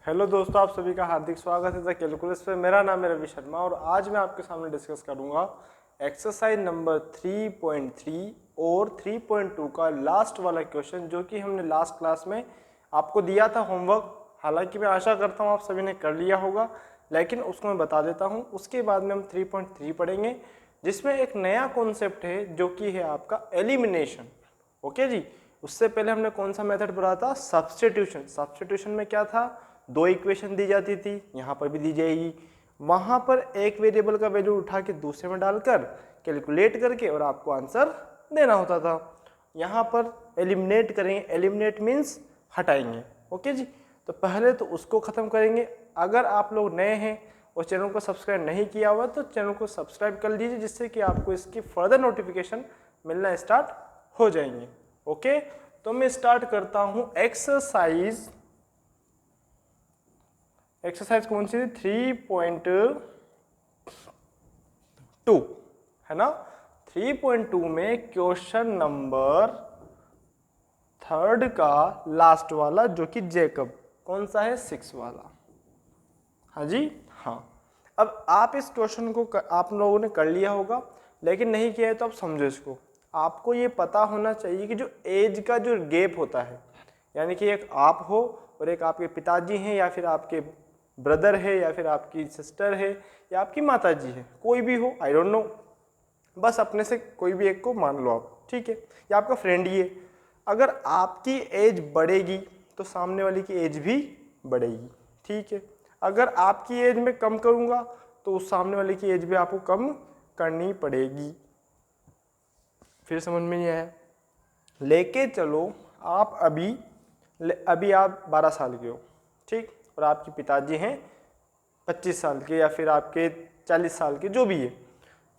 Hello दोस्तों, आप सभी का हार्दिक स्वागत है द कैलकुलस पे। मेरा नाम है रवि शर्मा और आज मैं आपके सामने डिस्कस करूंगा एक्सरसाइज नंबर 3.3 और 3.2 का लास्ट वाला क्वेश्चन जो कि हमने लास्ट क्लास में आपको दिया था होमवर्क। हालांकि मैं आशा करता हूं आप सभी ने कर लिया होगा, लेकिन उसको मैं बता देता हूं। उसके बाद में हम 3.3 पढ़ेंगे जिसमें एक नया कॉन्सेप्ट है जो कि है आपका एलिमिनेशन। ओके जी, उससे पहले हमने कौन सा मेथड पढ़ा था? सब्स्टिट्यूशन। सब्स्टिट्यूशन में क्या था? दो इक्वेशन दी जाती थी, यहाँ पर भी दी जाएगी। वहाँ पर एक वेरिएबल का वैल्यू उठा के दूसरे में डालकर कैलकुलेट करके और आपको आंसर देना होता था। यहाँ पर एलिमिनेट करेंगे, एलिमिनेट मीन्स हटाएंगे। ओके जी, तो पहले तो उसको ख़त्म करेंगे। अगर आप लोग नए हैं और चैनल को सब्सक्राइब नहीं किया हुआ तो चैनल को सब्सक्राइब कर लीजिए, जिससे कि आपको इसकी फर्दर नोटिफिकेशन मिलना स्टार्ट हो जाएंगे। ओके, तो मैं स्टार्ट करता हूँ एक्सरसाइज कौन सी थी? 3.2 है ना। 3.2 में क्वेश्चन नंबर 3 का लास्ट वाला जो कि जेकब, कौन सा है? 6 वाला। हाँ जी, हाँ। अब आप इस क्वेश्चन को आप लोगों ने कर लिया होगा, लेकिन नहीं किया है तो आप समझो इसको। आपको ये पता होना चाहिए कि जो एज का जो गैप होता है, यानी कि एक आप हो और एक आपके पिताजी हैं, या फिर आपके ब्रदर है, या फिर आपकी सिस्टर है, या आपकी माताजी है, कोई भी हो, आई डोंट नो, बस अपने से कोई भी एक को मान लो आप, ठीक है, या आपका फ्रेंड ही है। अगर आपकी एज बढ़ेगी तो सामने वाले की एज भी बढ़ेगी, ठीक है। अगर आपकी एज में कम करूंगा तो उस सामने वाले की एज भी आपको कम करनी पड़ेगी। फिर समझ में नहीं आया? लेके चलो, आप अभी आप 12 साल के हो, ठीक, और आपके पिताजी हैं 25 साल के, या फिर आपके 40 साल के, जो भी है,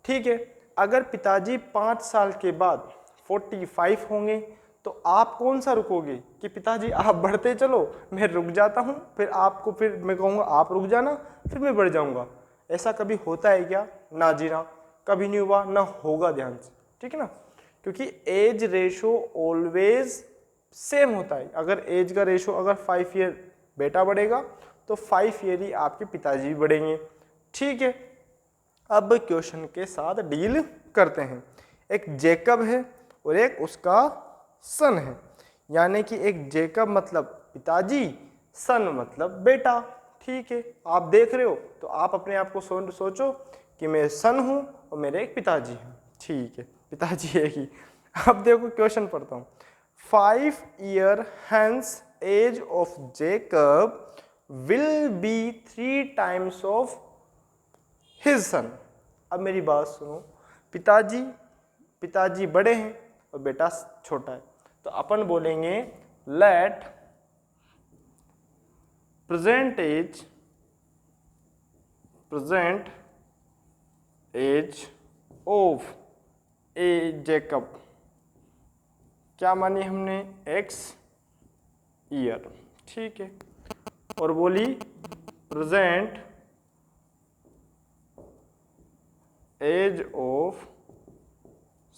ठीक है। अगर पिताजी 5 साल के बाद 45 होंगे तो आप कौन सा रुकोगे कि पिताजी आप बढ़ते चलो, मैं रुक जाता हूँ, फिर आपको, फिर मैं कहूँगा आप रुक जाना, फिर मैं बढ़ जाऊँगा? ऐसा कभी होता है क्या? ना जी ना, कभी नहीं हुआ, ना होगा, ध्यान से, ठीक है ना। क्योंकि एज रेशो ऑलवेज सेम होता है। अगर एज का रेशो अगर 5 ईयर बेटा बढ़ेगा तो 5 ईयर ही आपके पिताजी भी बढ़ेंगे, ठीक है। अब क्वेश्चन के साथ डील करते हैं। एक जेकब है और एक उसका सन है, यानी कि एक जेकब मतलब पिताजी, सन मतलब बेटा, ठीक है। आप देख रहे हो तो आप अपने आप को सोचो कि मैं सन हूं और मेरे एक पिताजी हैं, ठीक है, पिताजी है ही। अब देखो क्वेश्चन पढ़ता हूँ। 5 year hence age of Jacob will be 3 times of his son. अब मेरी बात सुनो, पिताजी बड़े हैं और बेटा छोटा है, तो अपन बोलेंगे let present age of a Jacob, क्या मानी हमने? x ईयर, ठीक है, और बोली प्रेजेंट एज ऑफ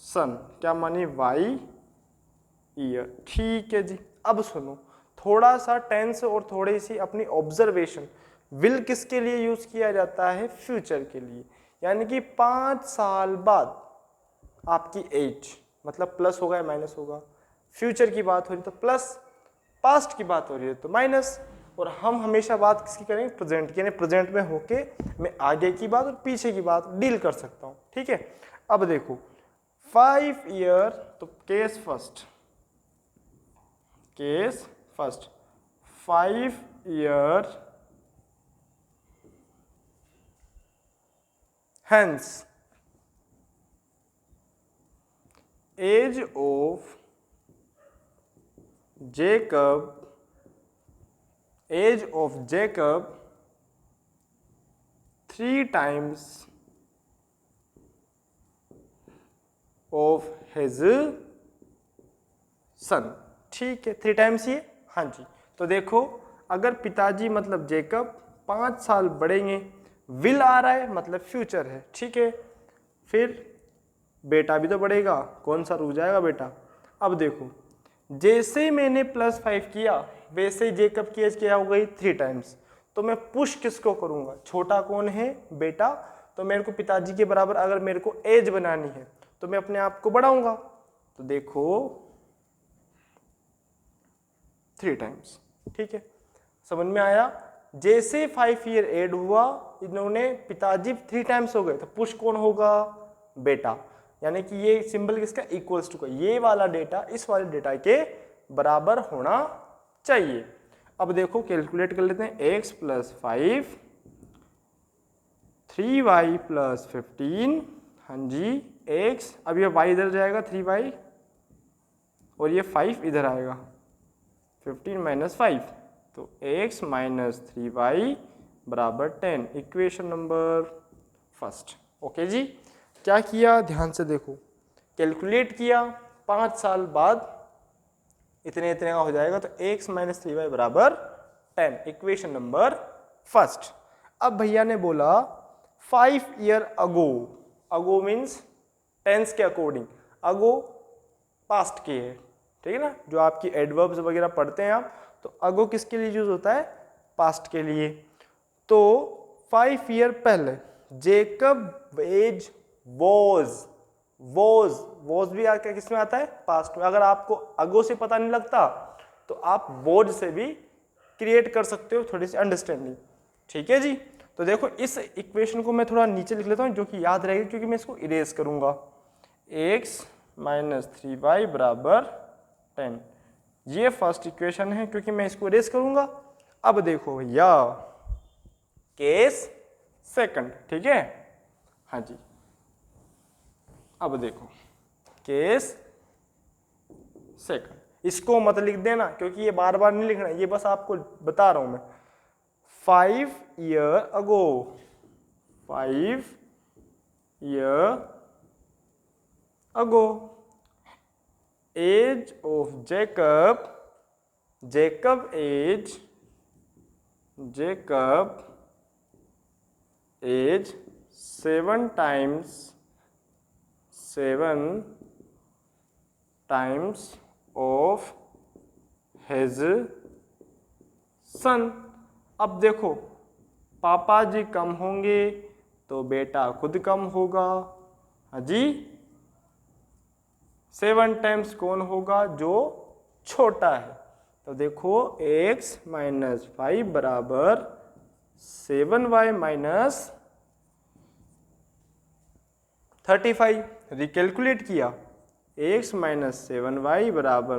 सन, क्या मानी? y ईयर, ठीक है जी। अब सुनो, थोड़ा सा टेंस और थोड़ी सी अपनी ऑब्जर्वेशन। विल किसके लिए यूज किया जाता है? फ्यूचर के लिए, यानी कि 5 साल बाद आपकी एज, मतलब प्लस होगा या माइनस होगा? फ्यूचर की बात हो रही तो प्लस, पास्ट की बात हो रही है तो माइनस। और हम हमेशा बात किसकी करेंगे? प्रेजेंट की, यानी प्रेजेंट में होके मैं आगे की बात और पीछे की बात डील कर सकता हूँ, ठीक है। अब देखो 5 ईयर, तो case first 5 year hence age of Jacob 3 times of his son, ठीक है, 3 टाइम्स ये, हाँ जी। तो देखो, अगर पिताजी मतलब जेकब 5 साल बढ़ेंगे, विल आ रहा है मतलब फ्यूचर है, ठीक है, फिर बेटा भी तो बढ़ेगा, कौन सा रुक जाएगा बेटा? अब देखो जैसे मैंने +5 किया वैसे ही जेकब की एज क्या हो गई 3 टाइम्स। तो मैं पुश किसको करूंगा, छोटा कौन है बेटा, तो मेरे को पिताजी के बराबर अगर मेरे को एज बनानी है तो मैं अपने आप को बढ़ाऊंगा। तो देखो 3 टाइम्स, ठीक है, समझ में आया। जैसे 5 ईयर ऐड हुआ इन्होंने पिताजी 3 टाइम्स हो गए तो पुश कौन होगा, बेटा, यानी कि ये सिंबल किसका इक्वल्स टू का, ये वाला डेटा इस वाले डेटा के बराबर होना चाहिए। अब देखो कैलकुलेट कर लेते हैं, x + 5 3y + 15, हाँ जी x, अब ये y इधर जाएगा 3y और ये 5 इधर आएगा 15 - 5, तो x - 3y = 10, equation number first. Okay जी, क्या किया ध्यान से देखो, कैलकुलेट किया 5 साल बाद इतने इतने का हो जाएगा, तो x - 3y = 10, equation number first. अब भैया ने बोला 5 ईयर अगो, अगो मीन्स टेंस के अकॉर्डिंग, अगो पास्ट के है, ठीक है ना, जो आपकी एडवर्ब्स वगैरह पढ़ते हैं आप, तो अगो किसके लिए यूज होता है, पास्ट के लिए। तो 5 ईयर पहले जेकब एज वॉज भी आके किस में आता है, पास्ट में। अगर आपको अगो से पता नहीं लगता तो आप वॉज से भी क्रिएट कर सकते हो थोड़ी सी अंडरस्टैंडिंग, ठीक है जी। तो देखो इस इक्वेशन को मैं थोड़ा नीचे लिख लेता हूँ जो कि याद रहेगी, क्योंकि मैं इसको इरेज करूंगा। x - 3y = 10, ये फर्स्ट इक्वेशन है क्योंकि मैं इसको इरेज करूंगा। अब देखो भैया केस सेकंड, ठीक है, हाँ जी। अब देखो केस सेकंड, इसको मत लिख देना क्योंकि ये बार बार नहीं लिखना, ये बस आपको बता रहा हूं मैं। 5 year ago, 5 year ago, age of Jacob, Jacob age 7 times of his son। अब देखो पापा जी कम होंगे तो बेटा खुद कम होगा, हाँ जी। 7 टाइम्स कौन होगा, जो छोटा है। तो देखो x - 5 = 7y - 35, रिकैलकुलेट किया, x - 7y =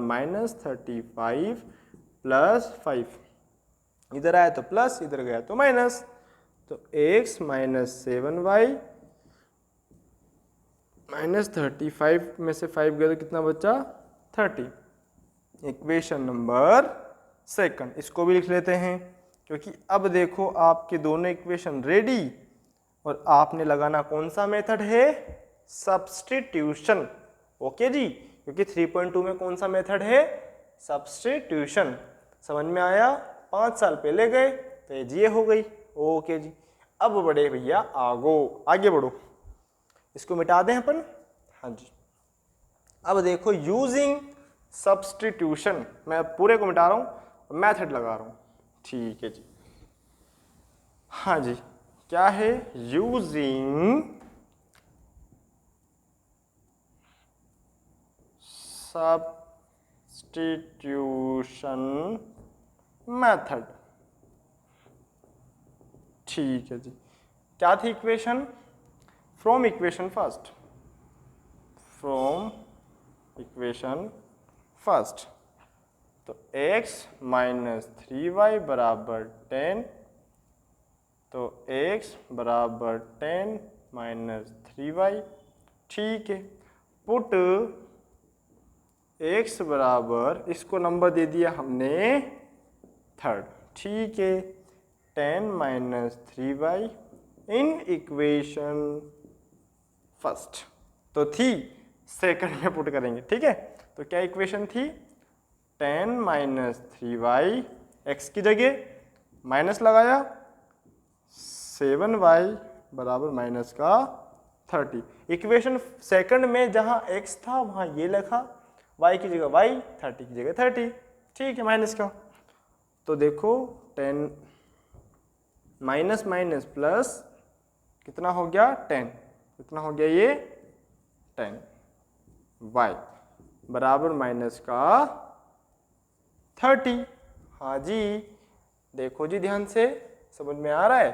-35 + 5, इधर आया तो प्लस, इधर गया तो माइनस, तो x - 7y -35 में से 5 गया तो कितना बचा, 30, इक्वेशन नंबर सेकंड। इसको भी लिख लेते हैं क्योंकि अब देखो आपके दोनों इक्वेशन रेडी, और आपने लगाना कौन सा मेथड है, सब्स्टिट्यूशन। ओके जी, क्योंकि 3.2 में कौन सा मेथड है, सब्स्टिट्यूशन। समझ में आया, 5 साल पहले गए तो ये हो गई। ओके जी, अब बढ़े भैया आगे बढ़ो, इसको मिटा दें अपन, हाँ जी। अब देखो यूजिंग सब्स्टिट्यूशन, मैं पूरे को मिटा रहा हूं, मेथड लगा रहा हूं, ठीक है जी। हाँ जी, क्या है, यूजिंग सब्स्टिट्यूशन मेथड, ठीक है जी। क्या थी equation, from equation first, from equation first, तो x - 3y = 10, तो x = 10 - 3y, ठीक है। पुट x बराबर, इसको नंबर दे दिया हमने 3rd, ठीक है, 10 - 3y इन इक्वेशन फर्स्ट, तो थी सेकंड में पुट करेंगे, ठीक है। तो क्या इक्वेशन थी, 10 - 3y, x की जगह माइनस लगाया, 7y = -30। इक्वेशन सेकंड में जहां x था वहां ये लिखा, y की जगह y, 30 की जगह 30, ठीक है माइनस का। तो देखो 10 माइनस माइनस प्लस कितना हो गया 10, कितना हो गया ये 10, y बराबर माइनस का 30। हाँ जी, देखो जी ध्यान से, समझ में आ रहा है?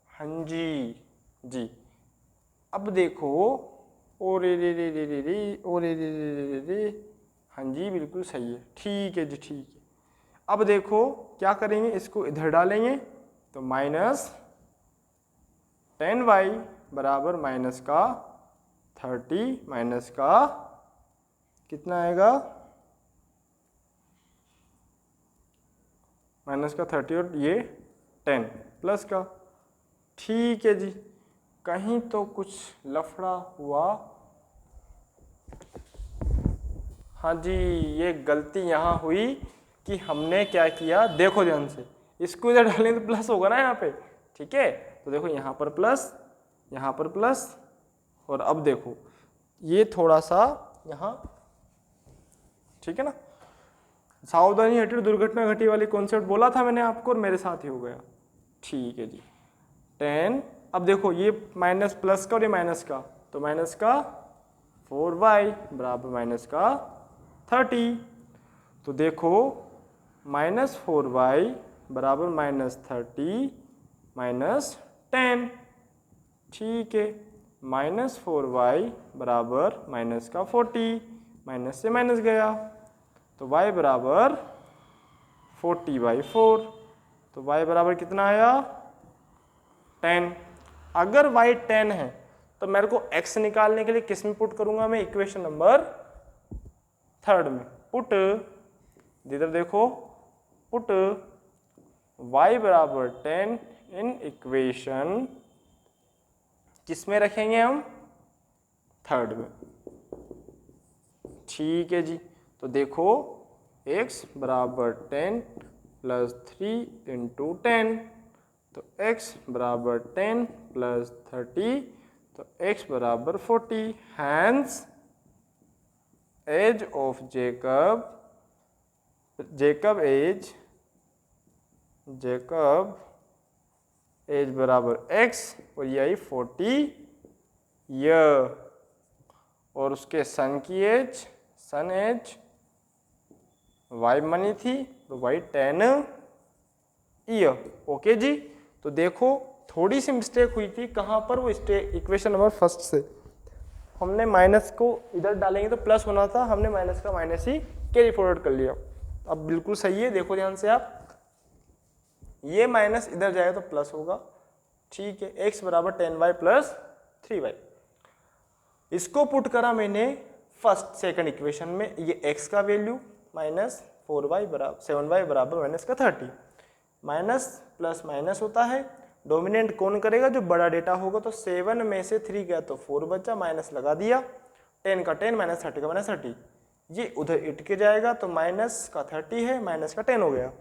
हाँ जी। अब देखो, ओ रे रे रे रे रे रे, ओ रे रे रे रे रे, हाँ जी बिल्कुल सही है, ठीक है जी ठीक है। अब देखो क्या करेंगे, इसको इधर डालेंगे तो माइनस 10y बराबर माइनस का 30 माइनस का कितना आएगा, माइनस का 30 और ये 10 प्लस का, ठीक है जी। कहीं तो कुछ लफड़ा हुआ, हाँ जी, ये गलती यहाँ हुई कि हमने क्या किया, देखो ध्यान से, इसको इधर डालेंगे तो प्लस होगा ना यहाँ पे, ठीक है। तो देखो यहाँ पर प्लस, यहाँ पर प्लस, और अब देखो ये थोड़ा सा यहाँ, ठीक है ना, सावधानी हटी दुर्घटना घटी वाली कॉन्सेप्ट बोला था मैंने आपको और मेरे साथ ही हो गया, ठीक है जी। 10, अब देखो ये माइनस प्लस का और ये माइनस का, तो माइनस का 4y बराबर माइनस का 30। तो देखो माइनस 4y बराबर माइनस 30 माइनस 10, ठीक है। माइनस 4y बराबर माइनस का 40, माइनस से माइनस गया तो y बराबर 40/4, तो y बराबर कितना आया 10। अगर y 10 है तो मेरे को x निकालने के लिए किस में पुट करूंगा मैं, इक्वेशन नंबर 3 में पुट, इधर देखो पुट y बराबर 10 इन इक्वेशन किस में रखेंगे हम, 3 में, ठीक है जी। तो देखो x बराबर 10 प्लस 3 इंटू 10, तो x बराबर 10 प्लस 30, तो x बराबर 40। Hence age of Jacob age बराबर x और यही 40 ईयर, और उसके सन की एज, सन एज y मनी थी तो y 10 ईयर, ओके जी। तो देखो थोड़ी सी मिस्टेक हुई थी, कहाँ पर, वो इक्वेशन नंबर 1 से हमने माइनस को इधर डालेंगे तो प्लस होना था, हमने माइनस का माइनस ही कैरी फॉरवर्ड कर लिया। अब बिल्कुल सही है, देखो ध्यान से आप, ये माइनस इधर जाएगा तो प्लस होगा, ठीक है। x बराबर 10y प्लस 3y, इसको पुट करा मैंने फर्स्ट सेकंड इक्वेशन में, ये x का वैल्यू माइनस 4y बराबर 7y बराबर माइनस का 30, माइनस प्लस माइनस होता है, डोमिनेंट कौन करेगा, जो बड़ा डेटा होगा। तो 7 में से 3 गया तो 4 बचा, माइनस लगा दिया, 10 का 10 माइनस 30 का माइनस 30, ये उधर इट के जाएगा तो माइनस का 30 है, माइनस का 10 हो गया,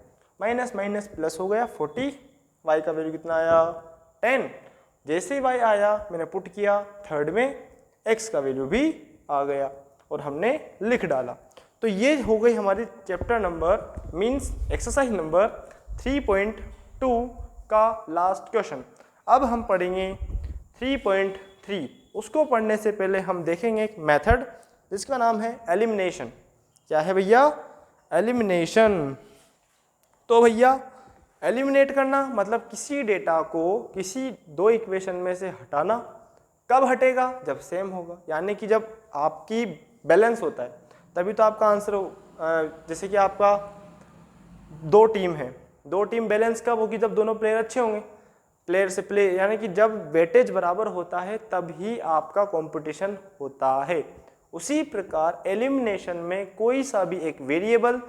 माइनस माइनस प्लस हो गया 40, y का वैल्यू कितना आया 10। जैसे ही y आया मैंने पुट किया 3 में, x का वैल्यू भी आ गया और हमने लिख डाला। तो ये हो गई हमारी chapter number means exercise number 3.2 का लास्ट क्वेश्चन। अब हम पढ़ेंगे 3.3। उसको पढ़ने से पहले हम देखेंगे एक मेथड जिसका नाम है एलिमिनेशन। क्या है भैया, एलिमिनेशन। तो भैया एलिमिनेट करना मतलब किसी डेटा को किसी दो इक्वेशन में से हटाना। कब हटेगा, जब सेम होगा, यानी कि जब आपकी बैलेंस होता है तभी तो आपका आंसर हो। जैसे कि आपका दो टीम है, दो टीम बैलेंस कब होगी, जब दोनों प्लेयर अच्छे होंगे, प्लेयर से प्लेयर, यानी कि जब वेटेज बराबर होता है तभी आपका कंपटीशन होता है। उसी प्रकार एलिमिनेशन में कोई सा भी एक वेरिएबल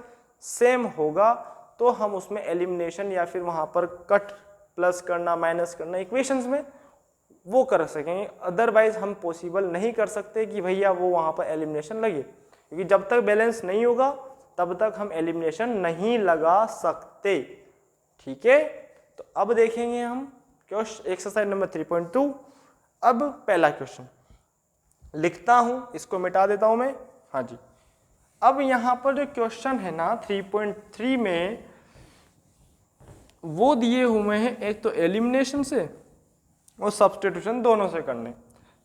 सेम होगा तो हम उसमें एलिमिनेशन या फिर वहां पर कट प्लस करना माइनस करना इक्वेशंस में वो कर सकेंगे। अदरवाइज हम पॉसिबल नहीं कर सकते कि भैया वो वहां पर एलिमिनेशन लगे, क्योंकि जब तक बैलेंस नहीं होगा तब तक हम एलिमिनेशन नहीं लगा सकते। ठीक है, तो अब देखेंगे हम क्वेश्चन एक्सरसाइज नंबर 3.2। अब पहला क्वेश्चन लिखता हूं, इसको मिटा देता हूं मैं। हाँ जी, अब यहाँ पर जो क्वेश्चन है ना 3.3 में वो दिए हुए हैं एक तो एलिमिनेशन से और सब्स्टिट्यूशन दोनों से करने।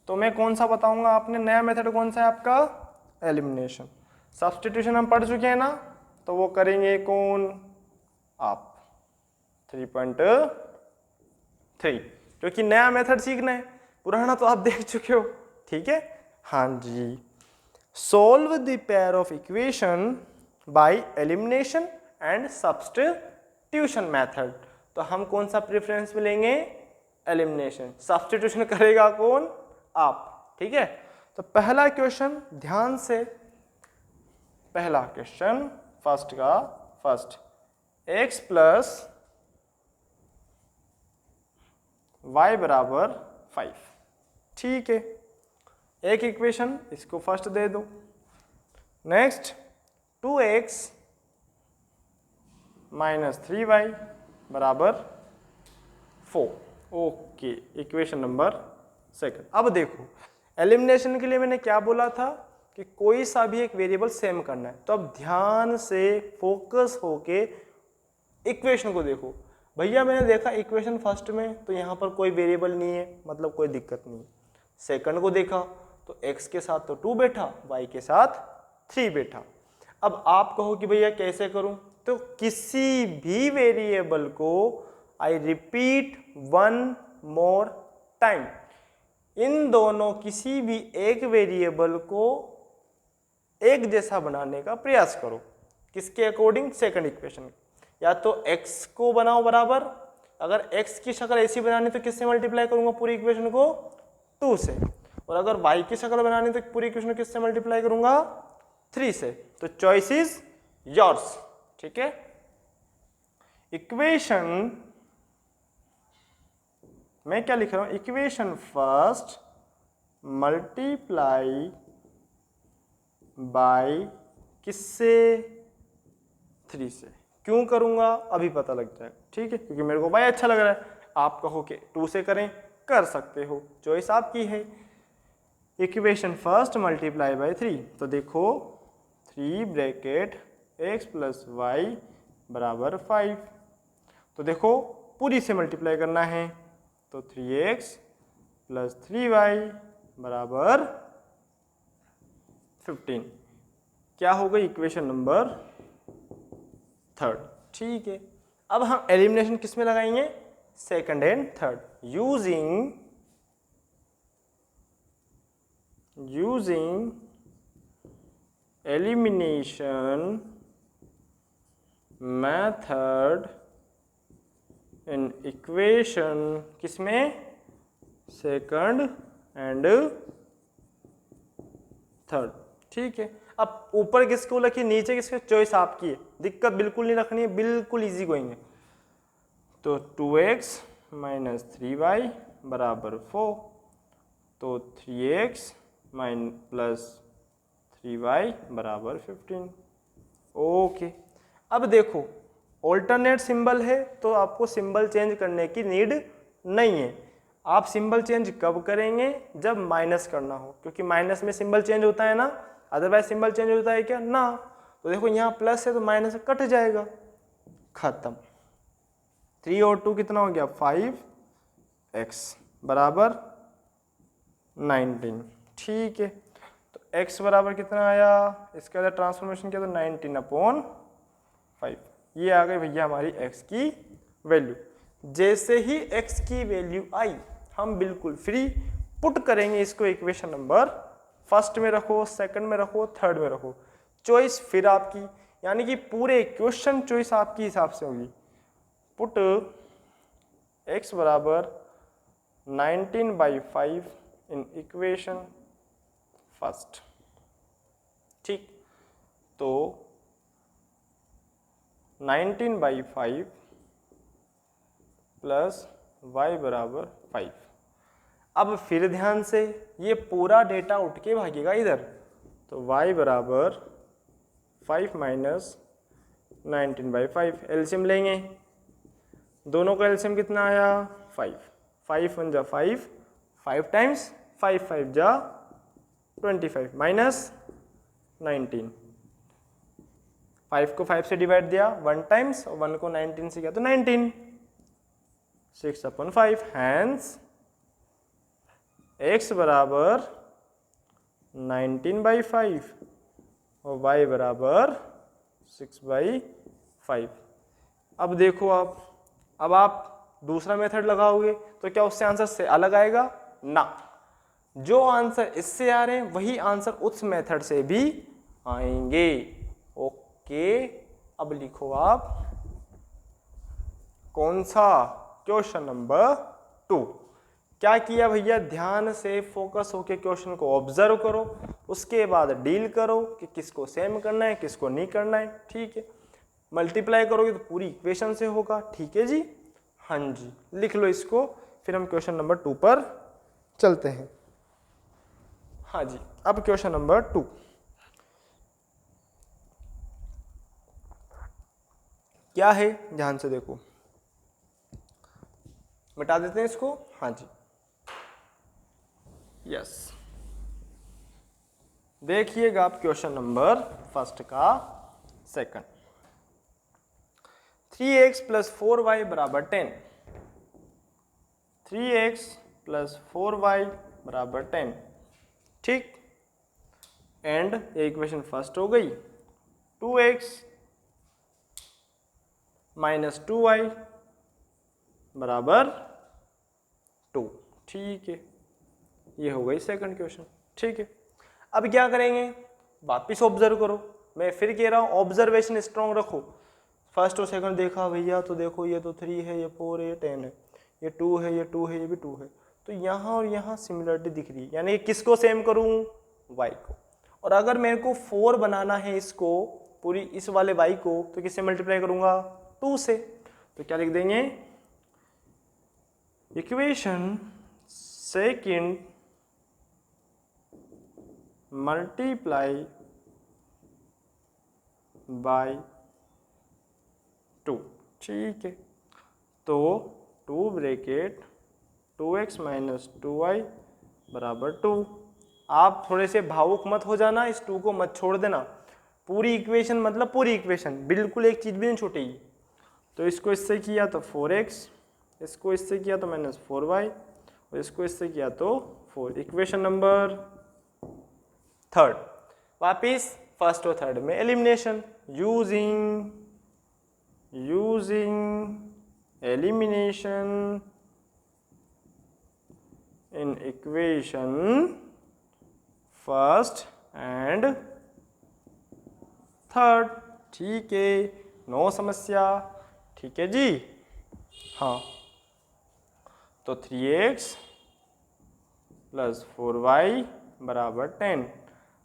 तो मैं कौन सा बताऊंगा, आपने नया मेथड कौन सा है आपका, एलिमिनेशन। सब्स्टिट्यूशन हम पढ़ चुके हैं ना, तो वो करेंगे कौन, आप 3.3, क्योंकि नया मेथड सीखना है, पुराना तो आप देख चुके हो। ठीक है, हाँ जी। Solve the pair of equation by elimination and substitution method. तो हम कौन सा प्रेफरेंस में लेंगे, एलिमिनेशन। सब्स्टिट्यूशन करेगा कौन, आप। ठीक है, तो पहला क्वेश्चन ध्यान से, पहला क्वेश्चन फर्स्ट का फर्स्ट, x प्लस y बराबर 5। ठीक है, एक इक्वेशन इसको फर्स्ट दे दो। नेक्स्ट 2x माइनस 3y बराबर 4। Okay, equation number second. अब देखो, एलिमिनेशन के लिए मैंने क्या बोला था कि कोई सा भी एक वेरिएबल सेम करना है। तो अब ध्यान से फोकस होके इक्वेशन को देखो। भैया मैंने देखा इक्वेशन फर्स्ट में तो यहाँ पर कोई वेरिएबल नहीं है, मतलब कोई दिक्कत नहीं है। सेकंड को देखा तो x के साथ तो 2 बैठा, y के साथ 3 बैठा। अब आप कहो कि भैया कैसे करूं, तो किसी भी वेरिएबल को आई रिपीट 1 मोर टाइम, इन दोनों किसी भी एक वेरिएबल को एक जैसा बनाने का प्रयास करो। किसके अकॉर्डिंग, सेकंड इक्वेशन। या तो x को बनाओ बराबर, अगर x की शक्ल ऐसी बनानी तो किससे मल्टीप्लाई करूंगा पूरी इक्वेशन को, 2 से। और अगर y की शक्ल बनानी तो पूरी इक्वेशन को किससे मल्टीप्लाई करूंगा, 3 से। तो चॉइस इज योर्स। ठीक है, इक्वेशन मैं क्या लिख रहा हूं, इक्वेशन फर्स्ट मल्टीप्लाई बाय किससे, 3 से। क्यों करूंगा अभी पता लग जाएगा। ठीक है, क्योंकि मेरे को भाई अच्छा लग रहा है। आप कहो कि 2 से करें, कर सकते हो, चॉइस आपकी है। इक्वेशन फर्स्ट मल्टीप्लाई बाय 3, तो देखो 3 ब्रैकेट x प्लस वाई बराबर 5। तो देखो पूरी से मल्टीप्लाई करना है, तो 3x प्लस 3y बराबर 15। क्या हो गई, इक्वेशन नंबर थर्ड। ठीक है, अब हम एलिमिनेशन किस में लगाएंगे, second and third. Using elimination method in equation किसमें, सेकंड एंड थर्ड। ठीक है, अब ऊपर किसको लिखिए, नीचे किसको, चॉइस आपकी है, दिक्कत बिल्कुल नहीं रखनी है, बिल्कुल इजी गोइंग है। तो 2x माइनस 3y बराबर 4, तो 3x प्लस 3y बराबर 15। ओके, अब देखो ऑल्टरनेट सिंबल है तो आपको सिंबल चेंज करने की नीड नहीं है। आप सिंबल चेंज कब करेंगे, जब माइनस करना हो, क्योंकि माइनस में सिंबल चेंज होता है ना, अदरवाइज सिंबल चेंज होता है क्या ना। तो देखो यहाँ प्लस है तो माइनस कट जाएगा, खत्म। 3 और 2 कितना हो गया, 5x बराबर 19। ठीक है, तो x बराबर कितना आया, इसके अंदर ट्रांसफॉर्मेशन किया तो 19/5। ये आ गई भैया हमारी x की वैल्यू। जैसे ही x की वैल्यू आई हम बिल्कुल फ्री पुट करेंगे इसको इक्वेशन नंबर फर्स्ट में रखो, सेकंड में रखो, थर्ड में रखो, चॉइस फिर आपकी, यानी कि पूरे क्वेश्चन चॉइस आपकी हिसाब से होगी। पुट x बराबर 19/5 इन इक्वेशन फर्स्ट। ठीक, तो 19/5 प्लस y बराबर 5। अब फिर ध्यान से, ये पूरा डेटा उठ के भागेगा इधर, तो y बराबर 5 माइनस 19/5। एलसीएम लेंगे, दोनों का एलसीएम कितना आया, 5। 5 1 जा 5, 5 टाइम्स 5 5 जा 25 माइनस 19, 5 को 5 से डिवाइड दिया 1 टाइम्स, और 1 को 19 से किया तो 19, 6/5, हैंस x बराबर 19/5 और y बराबर 6/5। अब देखो अब आप दूसरा मेथड लगाओगे तो क्या उससे आंसर से अलग आएगा? ना, जो आंसर इससे आ रहे हैं वही आंसर उस मेथड से भी आएंगे। ओके, अब लिखो आप कौन सा? Question number 2। क्या किया भैया? ध्यान से फोकस होके क्वेश्चन को ऑब्जर्व करो, उसके बाद डील करो कि किसको सेम करना है किसको नहीं करना है। ठीक है, मल्टीप्लाई करोगे तो पूरी इक्वेशन से होगा। ठीक है जी, हाँ जी, लिख लो इसको, फिर हम क्वेश्चन नंबर 2 पर चलते हैं। हाँ जी, अब क्वेश्चन नंबर 2। क्या है? ध्यान से देखो, मिटा देते हैं इसको। हाँ जी, यस, देखिएगा आप क्वेश्चन नंबर 1 का second. 3x + 4y = 10। 3x + 4y = 10। ठीक, एंड ये इक्वेशन फर्स्ट हो गई। 2x - 2y = 2। ठीक है, ये हो गई सेकंड क्वेश्चन। ठीक है, अब क्या करेंगे? वापिस ऑब्जर्व करो। मैं फिर कह रहा हूँ ऑब्जर्वेशन स्ट्रॉन्ग रखो। फर्स्ट और सेकंड देखा भैया तो देखो ये तो 3 है, ये 4 है, ये 10 है, ये 2 है, ये 2 है, ये भी 2 है, तो यहाँ और यहाँ सिमिलरिटी दिख रही है, यानी किसको सेम करूँ? y को। और अगर मेरे को 4 बनाना है इसको, पूरी इस वाले y को, तो किससे मल्टीप्लाई करूँगा? 2 से। तो क्या लिख देंगे? Equation second multiply by 2। ठीक है, तो 2 ब्रैकेट 2x - 2y = 2। आप थोड़े से भावुक मत हो जाना, इस 2 को मत छोड़ देना। पूरी इक्वेशन मतलब पूरी इक्वेशन, बिल्कुल एक चीज़ भी नहीं छूटेगी। तो इसको इससे किया तो 4x, इसको इससे किया तो -4y, और इसको इससे किया तो 4। Equation number 3। वापिस फर्स्ट और थर्ड में elimination, using elimination in equation first and third. ठीक है, नो समस्या। ठीक है जी, हाँ, तो 3x + 4y = 10।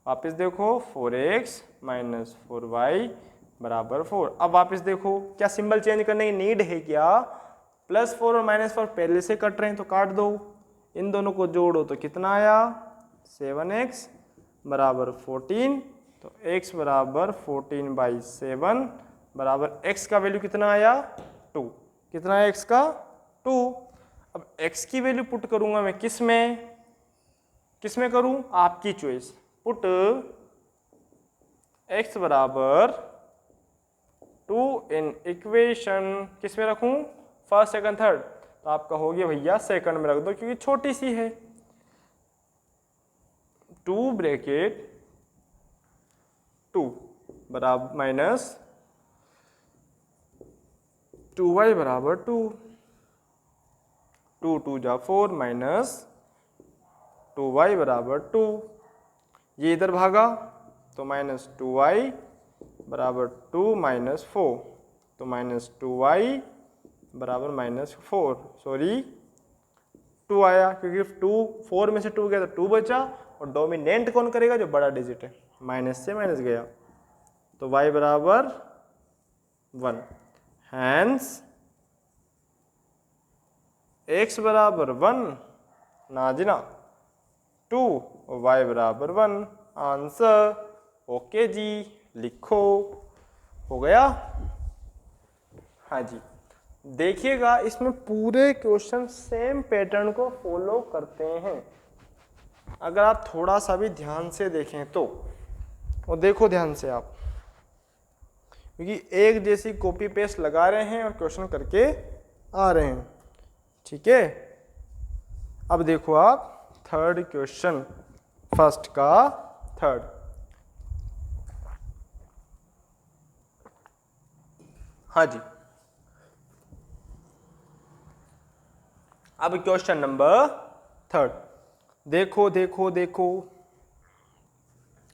वापस देखो 4x - 4y = 4। अब वापस देखो, क्या सिंबल चेंज करने की नीड है क्या? +4 और -4 पहले से कट रहे हैं तो काट दो, इन दोनों को जोड़ो तो कितना आया? 7x = 14। तो x = 14/7 बराबर x का वैल्यू कितना आया? 2। कितना है x का? 2। अब x की वैल्यू पुट करूंगा मैं किस में करूं? आपकी choice. Put x = 2 in equation, किस में रखूं? First second third. तो आप कहोगे भैया सेकंड में रख दो क्योंकि छोटी सी है। 2 ब्रैकेट 2 बराबर माइनस 2y = 2, 2 2 जा 4 माइनस 2y = 2। ये इधर भागा तो -2y = 2 - 4, तो -2y = -4, सॉरी 2 आया क्योंकि 2 4 में से 2 गया तो 2 बचा, और डोमिनेंट कौन करेगा? जो बड़ा डिजिट है, माइनस से माइनस गया तो y = 1। हैंस x = 1 ना जी ना, 2 और y = 1। आंसर ओके जी, लिखो। हो गया? हाँ जी, देखिएगा इसमें पूरे क्वेश्चन सेम पैटर्न को फॉलो करते हैं। अगर आप थोड़ा सा भी ध्यान से देखें तो, और देखो ध्यान से आप, क्योंकि एक जैसी कॉपी पेस्ट लगा रहे हैं और क्वेश्चन करके आ रहे हैं। ठीक है, अब देखो आप थर्ड क्वेश्चन, फर्स्ट का थर्ड। हाँ जी, अब क्वेश्चन नंबर थर्ड, देखो देखो देखो।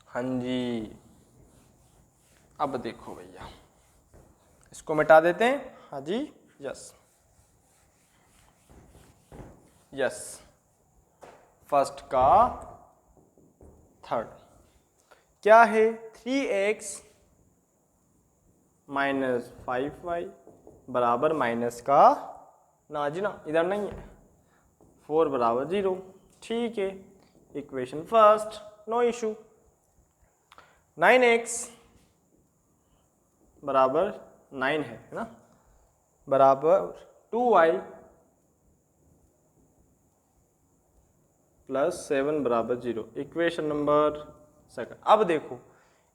हाँ जी, अब देखो भैया, इसको मिटा देते हैं। हाँ जी, यस यस, फर्स्ट का थर्ड क्या है? 3x माइनस 5y बराबर माइनस का, ना जी ना, इधर नहीं है, 4 बराबर 0। ठीक है, equation first, no issue. 9x बराबर 9 है ना, बराबर 2y प्लस 7 बराबर 0, इक्वेशन नंबर सेकंड। अब देखो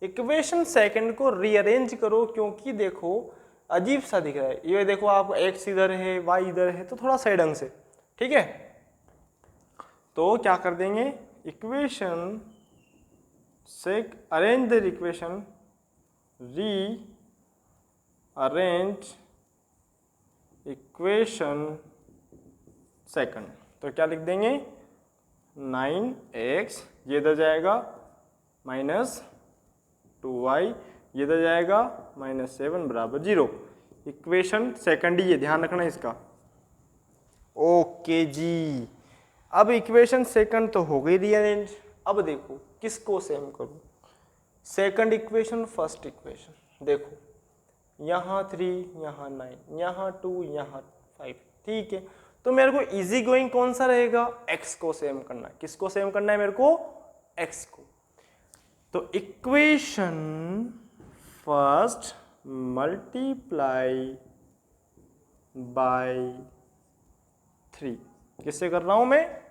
इक्वेशन सेकंड को रीअरेंज करो, क्योंकि देखो अजीब सा दिख रहा है। ये देखो आप x इधर है, y इधर है, तो थोड़ा सही ढंग से, ठीक है। तो क्या कर देंगे, इक्वेशन से अरेंज द इक्वेशन, री अरेंज इक्वेशन सेकंड। तो क्या लिख देंगे, 9x ये इधर जाएगा माइनस 2y, ये इधर जाएगा माइनस 7 बराबर 0। इक्वेशन सेकंड ही है, ध्यान रखना इसका। ओके जी, अब इक्वेशन सेकंड तो हो गई रीअरेंज। अब देखो किसको सेम करूं, सेकंड इक्वेशन फर्स्ट इक्वेशन। देखो यहाँ 3, यहाँ 9, यहाँ 2, यहाँ 5। ठीक है, तो मेरे को इजी गोइंग कौन सा रहेगा, x को सेम करना है। किसको सेम करना है मेरे को, x को। तो इक्वेशन फर्स्ट मल्टीप्लाई बाय 3, किससे कर रहा हूं मैं,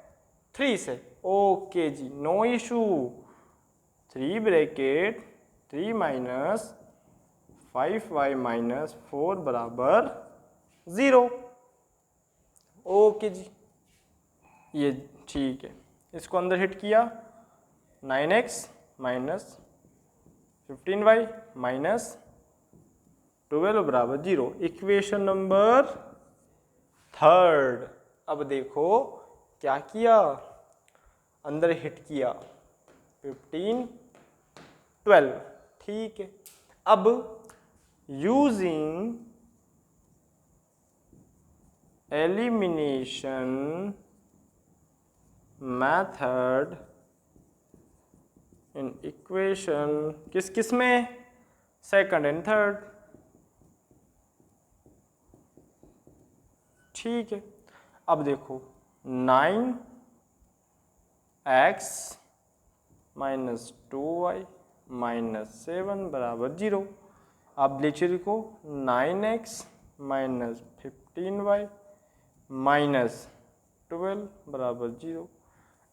3 से। ओके जी, no issue. 3 bracket 3 minus 5y minus 4 बराबर 0। ओके जी, ये ठीक है, इसको अंदर हिट किया, 9x माइनस 15y माइनस 12 बराबर 0, इक्वेशन नंबर थर्ड। अब देखो क्या किया, अंदर हिट किया 15 12। ठीक है, अब using elimination method in equation, किस किस में, सेकंड एंड थर्ड। ठीक है, अब देखो 9x माइनस 2y माइनस 7 बराबर 0। अब नीचे लिखो 9x माइनस 15y माइनस 12 बराबर 0।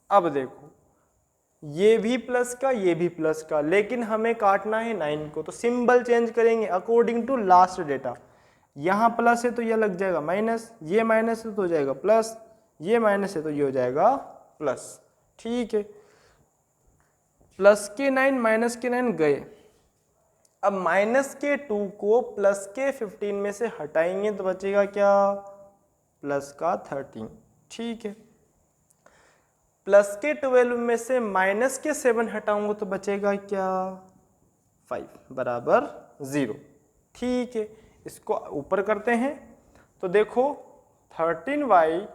अब देखो ये भी प्लस का, ये भी प्लस का, लेकिन हमें काटना है 9 को, तो सिंबल चेंज करेंगे अकॉर्डिंग टू लास्ट डेटा। यहाँ प्लस है तो यह लग जाएगा माइनस, ये माइनस है तो हो जाएगा प्लस, ये माइनस है तो ये हो जाएगा प्लस। ठीक है, प्लस के 9 माइनस के 9 गए। अब माइनस के 2 को प्लस के 15 में से हटाएंगे तो बचेगा क्या, प्लस का 13। ठीक है, प्लस के 12 में से माइनस के 7 हटाऊंगा तो बचेगा क्या, 5 बराबर 0। ठीक है, इसको ऊपर करते हैं तो देखो 13y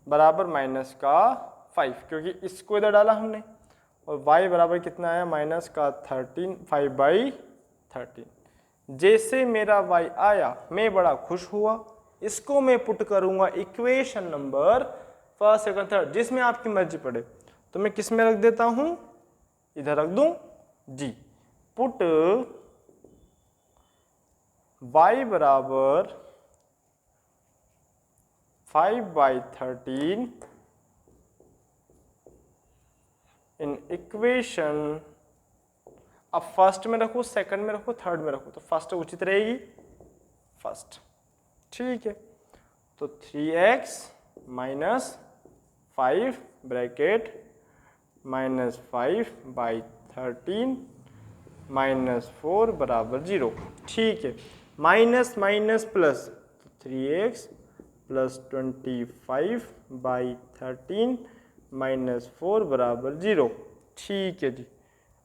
बराबर माइनस का 5, क्योंकि इसको इधर डाला हमने, और y बराबर कितना आया, माइनस का 13, 5/13। जैसे मेरा y आया मैं बड़ा खुश हुआ, इसको मैं पुट करूंगा equation number first second third, जिसमें आपकी मर्जी पड़े। तो मैं किस में रख देता हूं, इधर रख दूं जी, पुट y बराबर 5/13 इन इक्वेशन अब फर्स्ट में रखो, सेकंड में रखो, थर्ड में रखो, तो फर्स्ट उचित रहेगी, फर्स्ट। ठीक है, तो 3x minus 5 bracket minus 5/13 minus 4 बराबर 0। ठीक है, minus minus plus, 3x plus 25/13 minus 4 बराबर 0। ठीक है जी,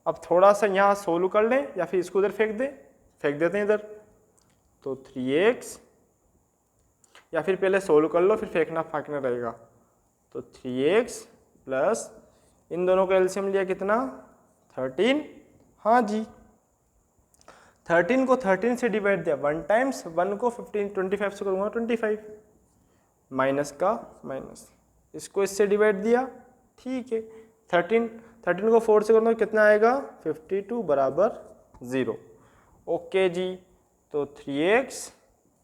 अब थोड़ा सा यहाँ सोल्व कर लें या फिर इसको उधर फेंक दें, फेंक देते हैं इधर। तो 3x, या फिर पहले सोल्व कर लो फिर फेंकना फाँकना रहेगा। तो 3x प्लस इन दोनों का एलसीएम लिया कितना, 13। हाँ जी, 13 को 13 से डिवाइड दिया 1 टाइम्स, 1 को 25 से करूँगा 25, माइनस का माइनस, इसको इससे डिवाइड दिया। ठीक है, 13 को 4 से करूँगा कितना आएगा, 52 बराबर 0। ओके जी, तो 3x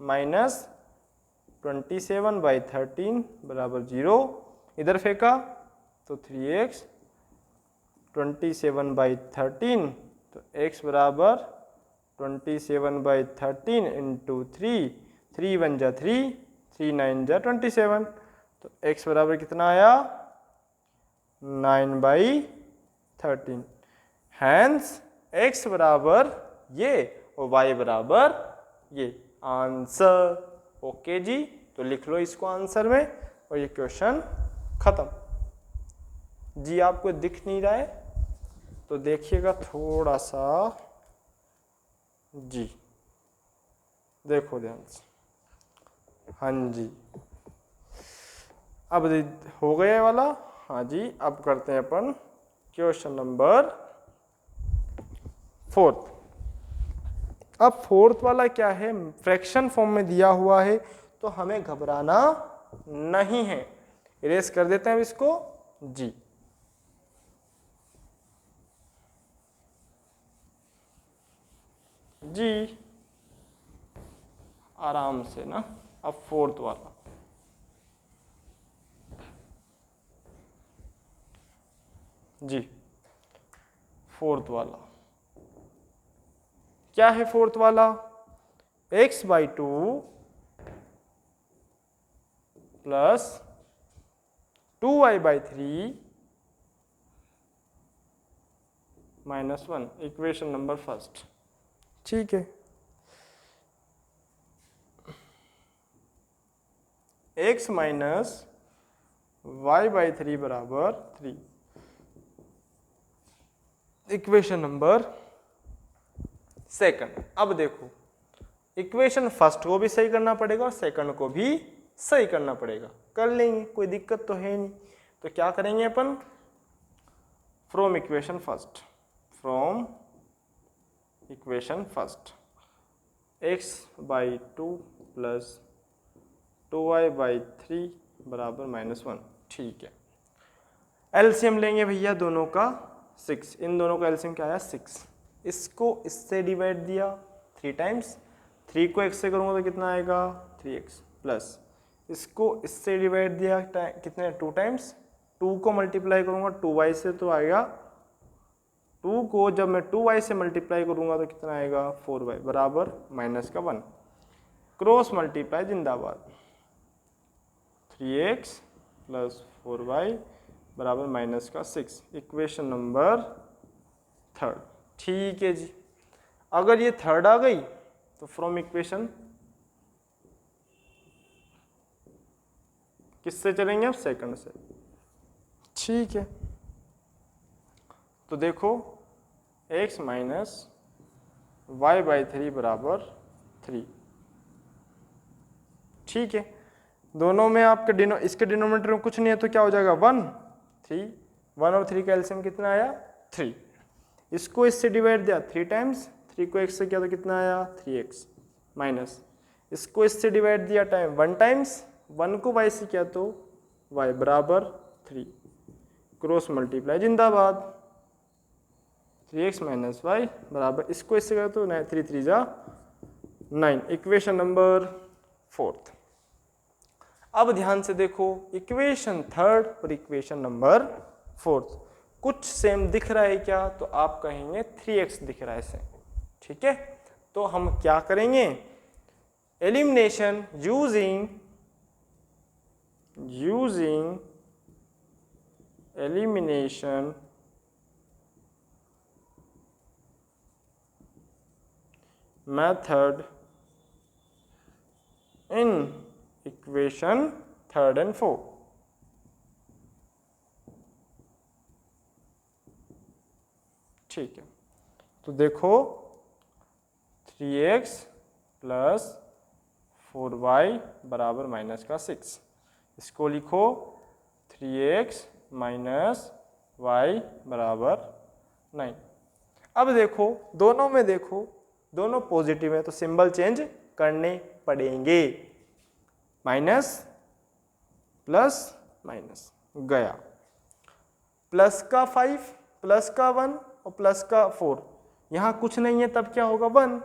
माइनस 27/13 बराबर 0, इधर फेंका तो 3x 27/13, तो x बराबर 27/13 इंटू 3, 3 1 जा 3, 3 9 जा 27, तो x बराबर कितना आया, 9/13। हैंस x बराबर ये और y बराबर ये, आंसर। ओके जी, तो लिख लो इसको आंसर में और ये क्वेश्चन खत्म। जी आपको दिख नहीं रहा है तो देखिएगा थोड़ा सा, जी देखो ध्यान से। हाँ जी, अब हो गया वाला। हाँ जी, अब करते हैं अपन क्वेश्चन नंबर 4। अब 4th वाला क्या है, फ्रैक्शन फॉर्म में दिया हुआ है, तो हमें घबराना नहीं है। इरेज कर देते हैं अब इसको। जी जी आराम से ना। अब 4th वाला, जी 4th वाला क्या है, 4th वाला x/2 plus 2y/3 minus 1, equation number first. ठीक है, x माइनस y/3 बराबर 3, इक्वेशन नंबर सेकंड। अब देखो, इक्वेशन फर्स्ट को भी सही करना पड़ेगा और सेकंड को भी सही करना पड़ेगा, कर लेंगे, कोई दिक्कत तो है नहीं। तो क्या करेंगे अपन, from equation first, from equation first x/2 plus 2y/3 बराबर -1। ठीक है, एलसीएम लेंगे भैया दोनों का 6, इन दोनों का एलसीएम क्या आया 6, इसको इससे डिवाइड दिया 3 टाइम्स, 3 को x से करूँगा तो कितना आएगा 3x, प्लस इसको इससे डिवाइड दिया कितने 2 टाइम्स, 2 को मल्टीप्लाई करूँगा 2y से तो आएगा, 2 को जब मैं 2y से मल्टीप्लाई करूँगा तो कितना आएगा 4y बराबर माइनस का 1, क्रॉस मल्टीप्लाई जिंदाबाद, 3x प्लस 4y बराबर माइनस का 6, इक्वेशन नंबर थर्ड। ठीक है जी, अगर ये थर्ड आ गई तो फ्रॉम इक्वेशन किससे चलेंगे अब, सेकंड से। ठीक है, तो देखो x माइनस y/3 बराबर 3। ठीक है, दोनों में आपके इसके डिनोमिनेटर में कुछ नहीं है तो क्या हो जाएगा 1, 3, 1 और 3 का एलसीएम कितना आया 3, इसको इससे डिवाइड दिया 3 टाइम्स, 3 को x से किया तो कितना आया 3x, माइनस इसको इससे डिवाइड दिया 1 टाइम्स, 1 को y से किया तो y बराबर 3, क्रॉस मल्टीप्लाई जिंदाबाद, 3x माइनस y बराबर इसको इससे किया तो 3 3 जा 9, इक्वेशन नंबर 4th। अब ध्यान से देखो, इक्वेशन थर्ड और इक्वेशन नंबर 4th कुछ सेम दिख रहा है क्या, तो आप कहेंगे 3x दिख रहा है इसे। ठीक है, तो हम क्या करेंगे, elimination using elimination method in equation 3 और 4। ठीक है, तो देखो 3x प्लस 4y बराबर माइनस का 6, इसको लिखो 3x माइनस y बराबर 9। अब देखो दोनों में, देखो दोनों पॉजिटिव है तो सिंबल चेंज करने पड़ेंगे, माइनस प्लस माइनस गया, प्लस का 5 प्लस का 1 और प्लस का 4, यहाँ कुछ नहीं है तब क्या होगा 1,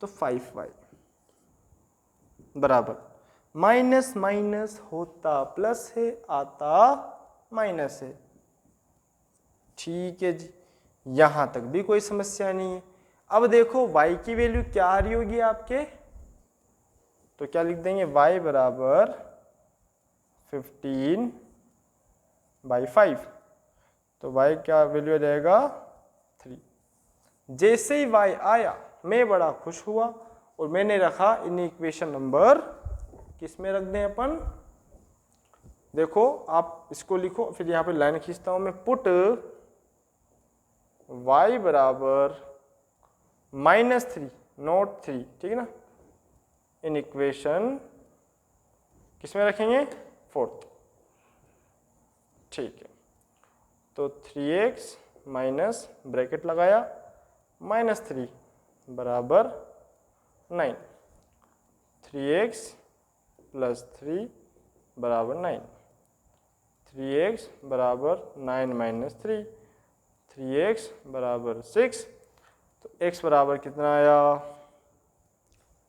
तो 5y बराबर माइनस माइनस होता प्लस है, आता माइनस है। ठीक है जी, यहाँ तक भी कोई समस्या नहीं है। अब देखो y की वैल्यू क्या आ रही होगी आपके, तो क्या लिख देंगे y बराबर 15/5, तो y क्या वैल्यू आ जाएगा 3। जैसे ही y आया मैं बड़ा खुश हुआ और मैंने रखा इन इक्वेशन नंबर किस में रख दें अपन, देखो आप इसको लिखो, फिर यहाँ पे लाइन खींचता हूं मैं, पुट y बराबर -3 नॉट 3, ठीक है ना, इन इक्वेशन किस में रखेंगे 4th। ठीक है, तो 3x माइनस ब्रैकेट लगाया -3 बराबर 9, 3x प्लस 3 बराबर 9, 3x बराबर 9 माइनस 3, 3x बराबर 6, तो x बराबर कितना आया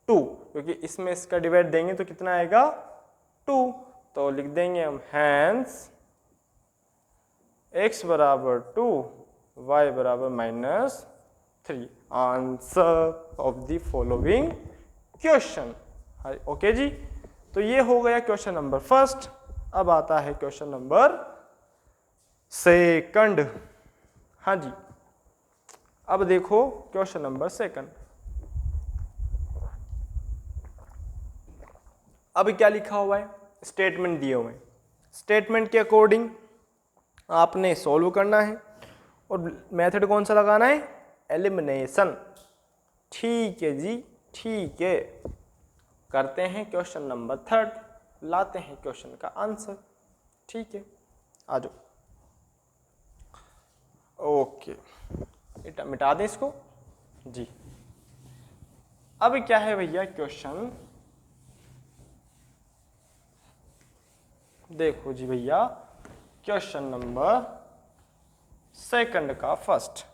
2, क्योंकि इसमें इसका डिवाइड देंगे तो कितना आएगा 2, तो लिख देंगे हम हैंस x बराबर 2 y बराबर -3, answer of the following question. Okay जी, तो ये हो गया क्वेश्चन नंबर फर्स्ट। अब आता है क्वेश्चन नंबर सेकंड। हाँ जी, अब देखो क्वेश्चन नंबर सेकंड। अब क्या लिखा हुआ है, स्टेटमेंट दिए हुए हैं, स्टेटमेंट के अकॉर्डिंग आपने सॉल्व करना है और मेथड कौन सा लगाना है, एलिमिनेशन। ठीक है जी, ठीक है, करते हैं क्वेश्चन नंबर थर्ड, लाते हैं क्वेश्चन का आंसर। ठीक है, आ जाओ। ओके, मिटा दें इसको जी। अब क्या है भैया क्वेश्चन, देखो जी भैया, क्वेश्चन नंबर सेकंड का first,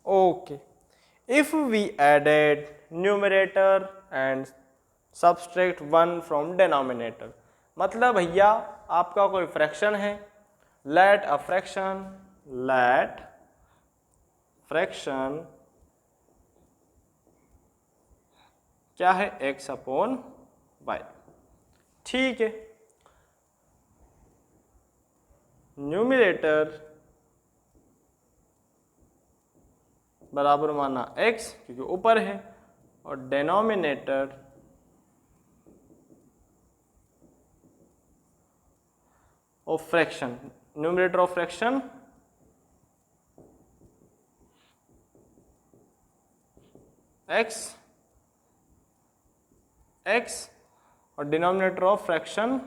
okay, if we added numerator and subtract 1 from denominator, मतलब भैया आपका कोई फ्रैक्शन है, लेट फ्रैक्शन क्या है x/y। ठीक है, न्यूमरेटर बराबर माना x क्योंकि ऊपर है, और denominator of fraction, numerator of fraction x और डिनोमिनेटर ऑफ फ्रैक्शन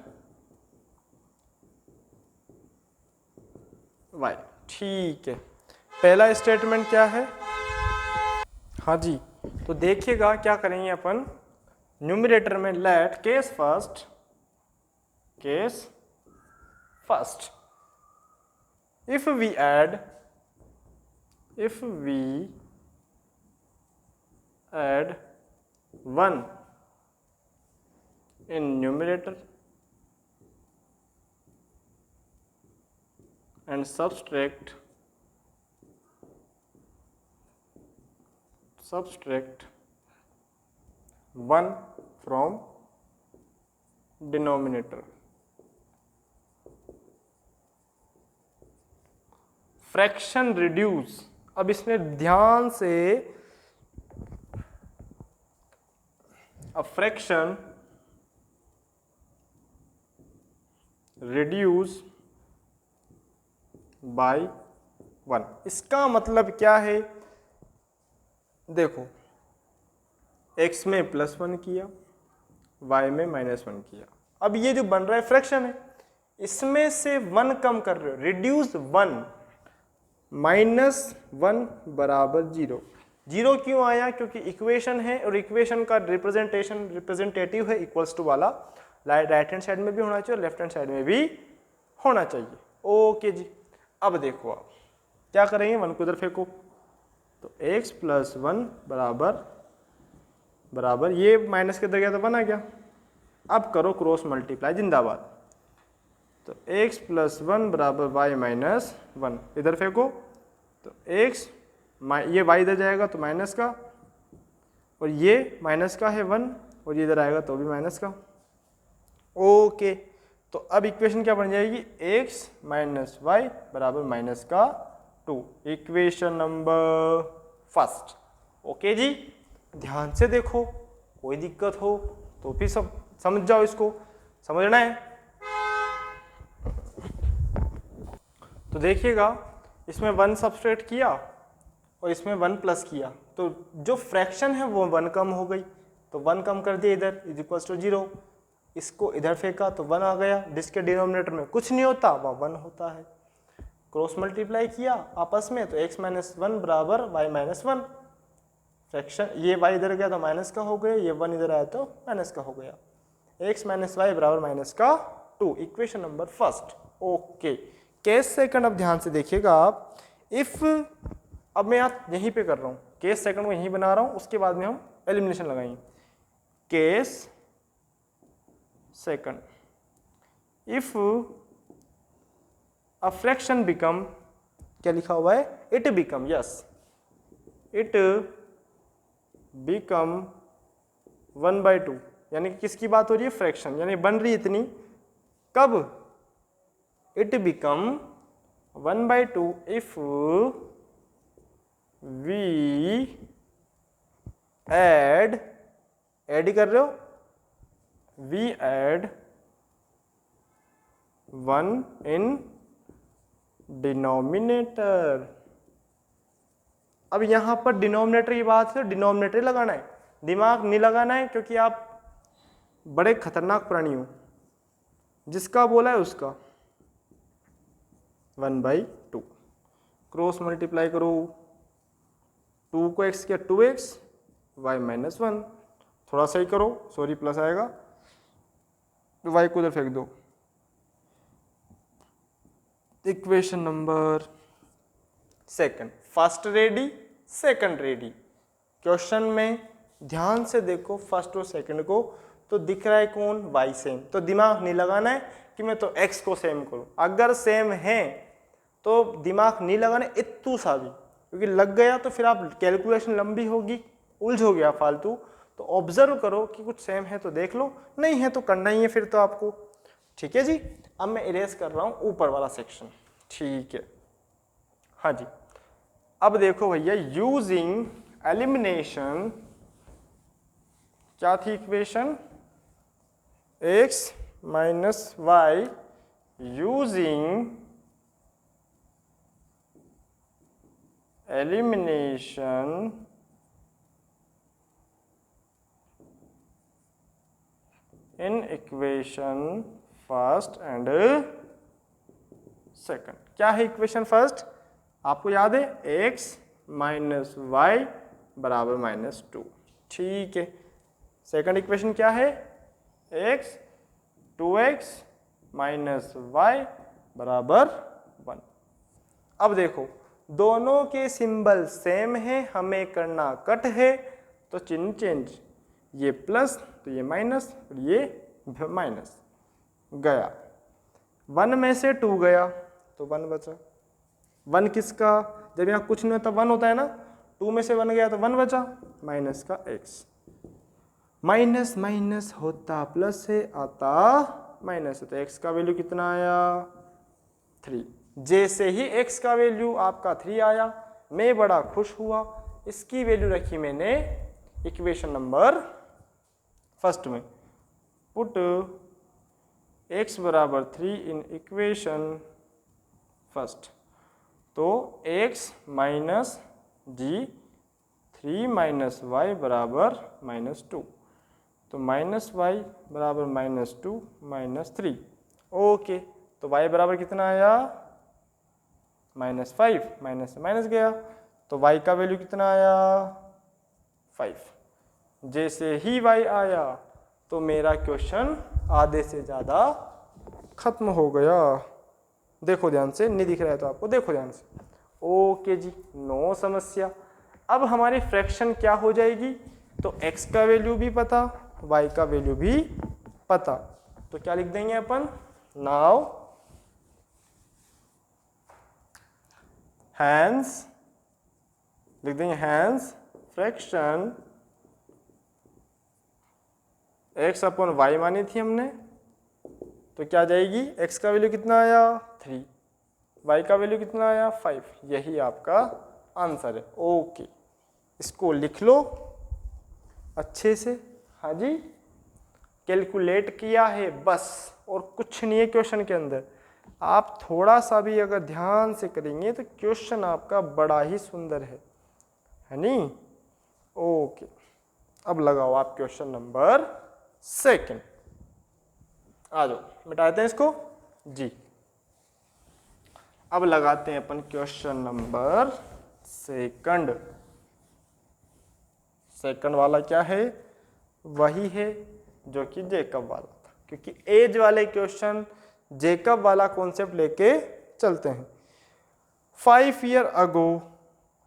y। ठीक है, पहला स्टेटमेंट क्या है, हाँ जी, तो देखिएगा क्या करेंगे अपन, न्यूमरेटर में let case first if we add 1 in numerator and subtract 1 from denominator. Fraction reduce, अब इसमें ध्यान से, अब फ्रैक्शन रिड्यूस बाय 1, इसका मतलब क्या है? देखो, x में +1 किया, y में -1 किया, अब ये जो बन रहा है फ्रैक्शन है, इसमें से 1 कम कर रहे हो, रिड्यूस 1, -1 बराबर 0। 0 क्यों आया? क्योंकि इक्वेशन है और इक्वेशन का रिप्रेजेंटेटिव है इक्वल्स टू वाला, राइट हैंड साइड में भी होना चाहिए और लेफ्ट हैंड साइड में भी होना चाहिए। ओके जी, अब देखो आप क्या करेंगे, 1 को इधर फेंको, तो x + 1 बराबर ये माइनस के इधर गया तो 1 आ गया। अब करो क्रॉस मल्टीप्लाई, जिंदाबाद। तो x + 1 बराबर y - 1, इधर फेंको, तो x, ये y इधर जाएगा तो माइनस का, और ये माइनस का है 1, और ये इधर आएगा तो भी माइनस का। ओके, तो अब इक्वेशन क्या बन जाएगी? x - y बराबर -2, इक्वेशन नंबर फर्स्ट। ओके जी, ध्यान से देखो, कोई दिक्कत हो तो भी सब समझ जाओ, इसको समझना है। तो देखिएगा, इसमें 1 सब्सट्रैक्ट किया और इसमें 1 प्लस किया, तो जो फ्रैक्शन है वो 1 कम हो गई, तो 1 कम कर दिया इधर, = 0। इसको इधर फेंका तो 1 आ गया, जिसके डिनोमिनेटर में कुछ नहीं होता वह 1 होता है। क्रॉस मल्टीप्लाई किया आपस में, तो x - 1 बराबर y - 1, फ्रैक्शन ये y इधर गया तो माइनस का हो गया, ये 1 इधर आया तो माइनस का हो गया, x - y बराबर -2, equation number first. Okay, case second, अब ध्यान से देखिएगा आप, इफ, अब मैं यहीं पे कर रहा हूँ, केस सेकंड को यहीं बना रहा हूँ, उसके बाद में हम एलिमिनेशन लगाएंगे। Case second, if a fraction become, क्या लिखा हुआ है? It become, yes, it become 1/2, यानी कि किसकी बात हो रही है? फ्रैक्शन, यानी बन रही है इतनी, कब? It become 1/2 if we add कर रहे हो, वी ऐड 1 इन डिनोमिनेटर। अब यहां पर डिनोमिनेटर की बात है, डिनोमिनेटर लगाना है, दिमाग नहीं लगाना है, क्योंकि आप बड़े खतरनाक प्राणी हो, जिसका बोला है उसका 1/2, क्रॉस मल्टीप्लाई करो, 2 को x किया 2x, y - 1, थोड़ा सही करो, सॉरी प्लस आएगा, तो y को उधर फेंक दो, equation number second. First ready, second ready. Question में ध्यान से देखो फर्स्ट और सेकंड को, तो दिख रहा है कौन? y सेम, तो दिमाग नहीं लगाना है कि मैं तो x को सेम करूं, अगर सेम है तो दिमाग नहीं लगाना इतू सा भी, क्योंकि लग गया तो फिर आप कैलकुलेशन लंबी होगी, उलझ हो गया फालतू। तो ऑब्जर्व करो कि कुछ सेम है तो देख लो, नहीं है तो करना ही है फिर तो आपको। ठीक है जी, अब मैं इरेज कर रहा हूं ऊपर वाला सेक्शन। ठीक है, हाँ जी, अब देखो भैया, यूजिंग एलिमिनेशन, क्या थी equation? x - y using elimination in equation first and second. क्या है इक्वेशन फर्स्ट? आपको याद है, x - y बराबर -2। ठीक है, सेकंड इक्वेशन क्या है? x 2x - y बराबर 1। अब देखो, दोनों के सिंबल सेम है, हमें करना कट है, तो चिन्ह चेंज, ये प्लस तो ये माइनस, और ये माइनस गया, 1 में से 2 गया, तो 1 बचा। 1 किसका, जब यहाँ कुछ नहीं होता 1 होता है ना, 2 में से 1 गया तो 1 बचा, माइनस का x, माइनस माइनस होता प्लस है, आता माइनस है, तो x का वैल्यू कितना आया 3। जैसे ही x का वैल्यू आपका 3 आया मैं बड़ा खुश हुआ, इसकी वैल्यू रखी मैंने इक्वेशन नंबर फर्स्ट में, पुट x बराबर 3 इन इक्वेशन फर्स्ट, तो x माइनस जी 3 माइनस वाई बराबर -2, तो माइनस वाई बराबर -2 -3, ओके। तो y बराबर कितना आया -5, माइनस से माइनस गया, तो y का वैल्यू कितना आया 5। जैसे ही y आया तो मेरा क्वेश्चन आधे से ज़्यादा खत्म हो गया। देखो ध्यान से, नहीं दिख रहा है तो आपको देखो ध्यान से, ओके जी, नो समस्या। अब हमारी फ्रैक्शन क्या हो जाएगी, तो x का वैल्यू भी पता, y का वैल्यू भी पता, तो क्या लिख देंगे अपन, नाउ हैंस, लिख देंगे hence fraction x upon y मानी थी हमने, तो क्या जाएगी, x का वैल्यू कितना आया 3, y का वैल्यू कितना आया 5, यही आपका आंसर है। ओके, इसको लिख लो अच्छे से। हाँ जी, कैलकुलेट किया है बस, और कुछ नहीं है क्वेश्चन के अंदर। आप थोड़ा सा भी अगर ध्यान से करेंगे तो क्वेश्चन आपका बड़ा ही सुंदर है नहीं। ओके, अब लगाओ आप क्वेश्चन नंबर 2, आ जाओ, मिटाते हैं इसको जी। अब लगाते हैं अपन क्वेश्चन नंबर 2। सेकंड वाला क्या है, वही है जो कि जेकब वाला था, क्योंकि एज वाले क्वेश्चन जेकब वाला कॉन्सेप्ट लेके चलते हैं। 5 ईयर अगो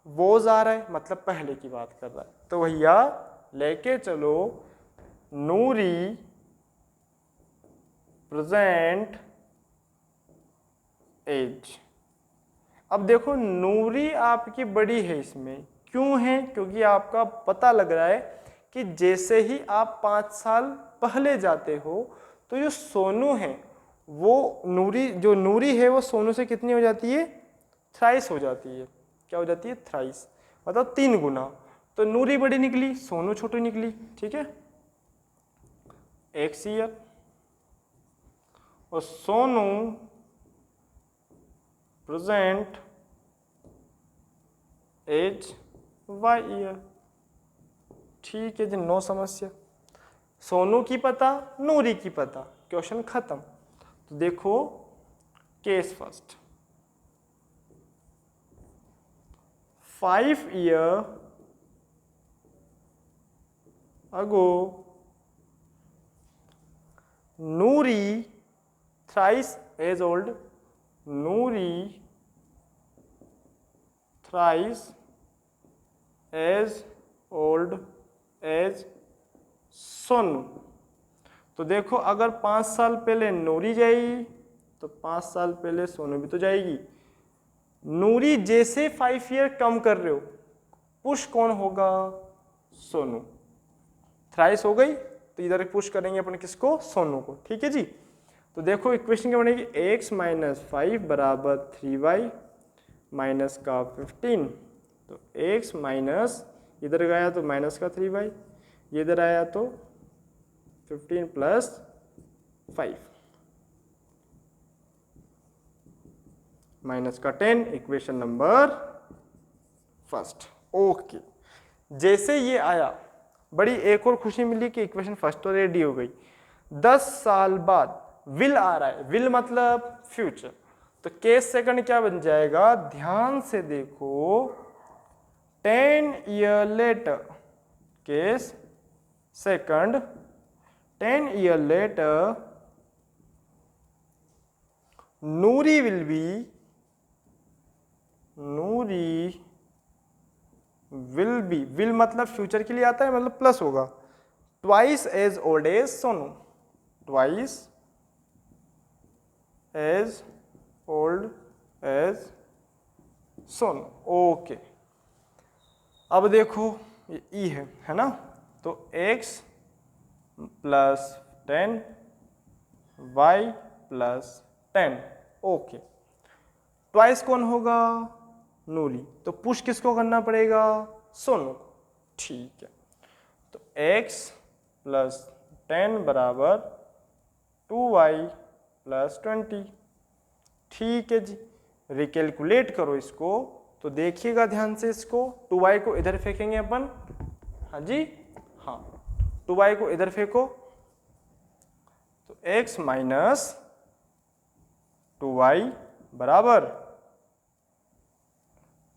वोज आ रहा है, मतलब पहले की बात कर रहा है, तो भैया लेके चलो नूरी प्रेजेंट एज। अब देखो नूरी आपकी बड़ी है, इसमें क्यों है, क्योंकि आपका पता लग रहा है कि जैसे ही आप 5 साल पहले जाते हो तो जो सोनू है वो नूरी, जो नूरी है वो सोनू से कितनी हो जाती है, थ्राइस हो जाती है। क्या हो जाती है, थ्राइस, मतलब 3 गुना। तो नूरी बड़ी निकली, सोनू छोटी निकली, ठीक है। x ईयर और Sonu present age y year, ठीक है जी, नो समस्या। सोनू की पता, नूरी की पता, क्वेश्चन खत्म। तो देखो case first, 5 year ago Noori thrice as old, Noori thrice as old as Sonu. तो देखो अगर 5 साल पहले नूरी जाएगी तो 5 साल पहले सोनू भी तो जाएगी। नूरी जैसे 5 ईयर कम कर रहे हो, पुश कौन होगा, सोनू। थ्राइस हो गई तो इधर पुश करेंगे अपन किसको, सोनू को, ठीक है जी। तो देखो इक्वेशन क्या बनेगी, x - 5 बराबर 3y माइनस का 15, तो x माइनस इधर गया तो माइनस का 3y, ये इधर आया तो 15 प्लस 5 माइनस का 10, इक्वेशन नंबर फर्स्ट। ओके, जैसे ये आया बड़ी एक और खुशी मिली कि इक्वेशन फर्स्ट तो रेडी हो गई। 10 साल बाद विल आ रहा है, विल मतलब फ्यूचर, तो केस सेकंड क्या बन जाएगा, ध्यान से देखो, 10 year later, case second 10 year later Noori will be, Noori will be, will मतलब फ्यूचर के लिए आता है, मतलब प्लस होगा, twice as old as Sonu, twice as old as Sonu. Okay, अब देखो ये ई है ना, तो x plus 10 y plus 10। Okay, twice कौन होगा? नूली, तो पुश किसको करना पड़ेगा? सोनू को। ठीक है, तो x प्लस 10 बराबर 2y प्लस 20। ठीक है जी, रिकैलकुलेट करो इसको, तो देखिएगा ध्यान से इसको, 2y को इधर फेंकेंगे अपन, हाँ जी हाँ, 2y को इधर फेंको, तो x माइनस 2y बराबर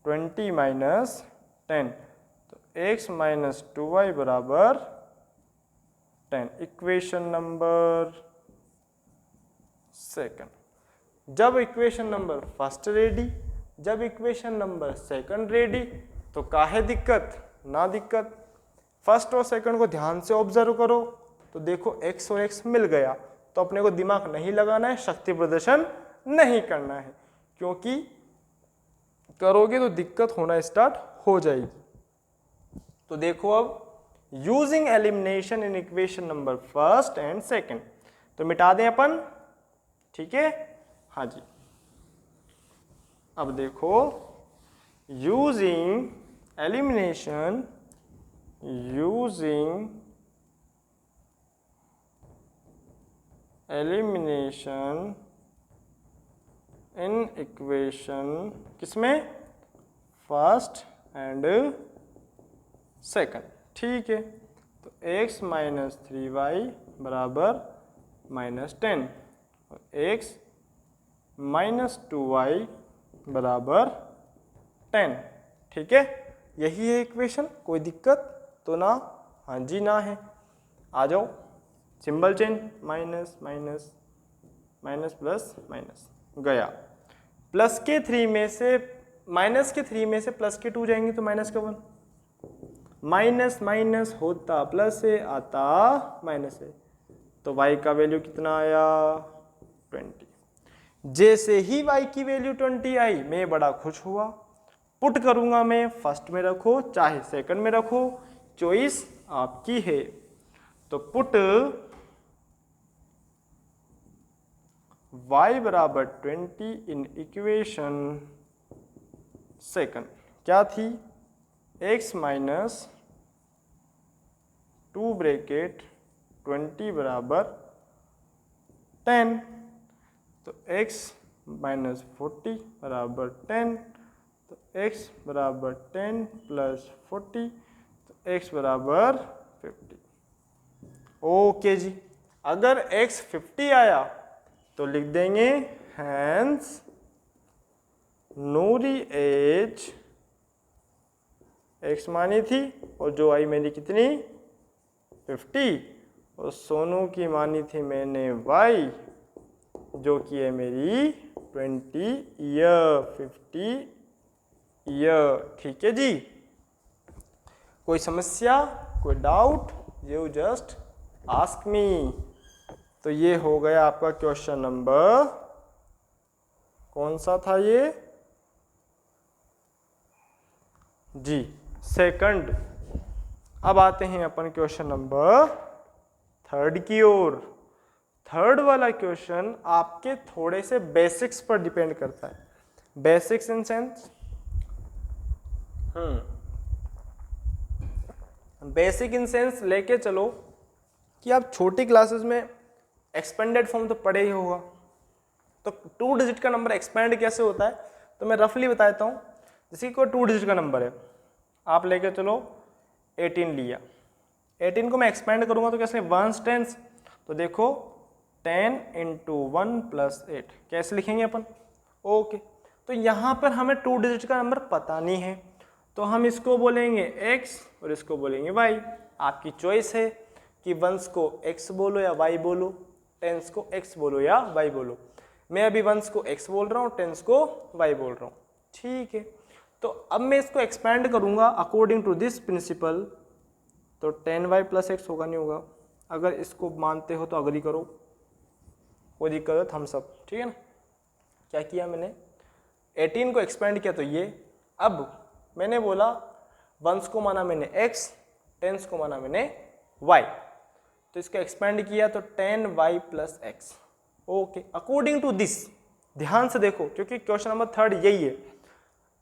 20 माइनस 10, तो x माइनस 2y बराबर 10। Equation number second. जब इक्वेशन नंबर फर्स्ट रेडी, जब इक्वेशन नंबर सेकंड रेडी, तो काहे दिक्कत ना दिक्कत। फर्स्ट और सेकंड को ध्यान से ऑब्जर्व करो, तो देखो x और x मिल गया, तो अपने को दिमाग नहीं लगाना है, शक्ति प्रदर्शन नहीं करना है, क्योंकि करोगे तो दिक्कत होना स्टार्ट हो जाएगी। तो देखो अब using elimination in equation number first and second, तो मिटा दें अपन, ठीक है, हाँ जी। अब देखो using elimination, using elimination in equation, किसमें? First and second. ठीक है, तो x माइनस 3y बराबर माइनस 10 और x माइनस 2y बराबर 10। ठीक है, यही है इक्वेशन, कोई दिक्कत तो ना? हाँ जी ना है। आ जाओ, symbol change, minus minus minus plus minus गया, प्लस के 3 में से माइनस के 3 में से प्लस के 2 जाएंगे तो माइनस का 1, माइनस माइनस होता प्लस है, आता माइनस है, तो y का वैल्यू कितना आया? 20। जैसे ही y की वैल्यू 20 आई, मैं बड़ा खुश हुआ, पुट करूंगा मैं, फर्स्ट में रखो चाहे सेकंड में रखो, चॉइस आपकी है। तो पुट y बराबर 20 इन इक्वेशन सेकंड, क्या थी? x माइनस 2 ब्रैकेट 20 बराबर 10, तो x माइनस 40 बराबर 10, तो x बराबर 10 प्लस 40, तो x बराबर 50। ओके जी, अगर x 50 आया तो लिख देंगे हैंस नूरी एज x मानी थी, और जो आई मेरी कितनी? 50, और सोनू की मानी थी मैंने y, जो कि है मेरी 20 ईयर, 50 ईयर। ठीक है जी, कोई समस्या, कोई doubt? You just ask me. तो ये हो गया आपका क्वेश्चन नंबर, कौन सा था ये जी? सेकंड। अब आते हैं अपन क्वेश्चन नंबर थर्ड की ओर। थर्ड वाला क्वेश्चन आपके थोड़े से बेसिक्स पर डिपेंड करता है। Basics in sense, basic in sense लेके चलो कि आप छोटी क्लासेस में एक्सपेंडेड फॉर्म तो पढ़े ही होगा। तो 2 डिजिट का नंबर एक्सपेंड कैसे होता है, तो मैं रफली बताता हूँ। जैसे कि कोई 2 डिजिट का नंबर है, आप लेके चलो 18 लिया, 18 को मैं एक्सपेंड करूंगा तो कैसे? 1s 10s, तो देखो 10 इंटू 1 प्लस 8, कैसे लिखेंगे अपन? ओके, तो यहाँ पर हमें 2 डिजिट का नंबर पता नहीं है, तो हम इसको बोलेंगे x और इसको बोलेंगे y। आपकी चॉइस है कि 1s को x बोलो या y बोलो, 10s को x बोलो या y बोलो। मैं अभी 1s को x बोल रहा हूँ, 10s को y बोल रहा हूँ। ठीक है, तो अब मैं इसको एक्सपेंड करूंगा अकॉर्डिंग टू दिस प्रिंसिपल, तो 10y प्लस x होगा नहीं होगा? अगर इसको मानते हो तो अग्री करो, कोई दिक्कत है थम्स अप, ठीक है ना? क्या किया मैंने? 18 को एक्सपेंड किया तो ये, अब मैंने बोला वंस को माना मैंने x, टेंस को माना मैंने y, तो इसको एक्सपेंड किया तो 10y plus x. Okay, according to this, ध्यान से देखो क्योंकि क्वेश्चन नंबर 3 यही है।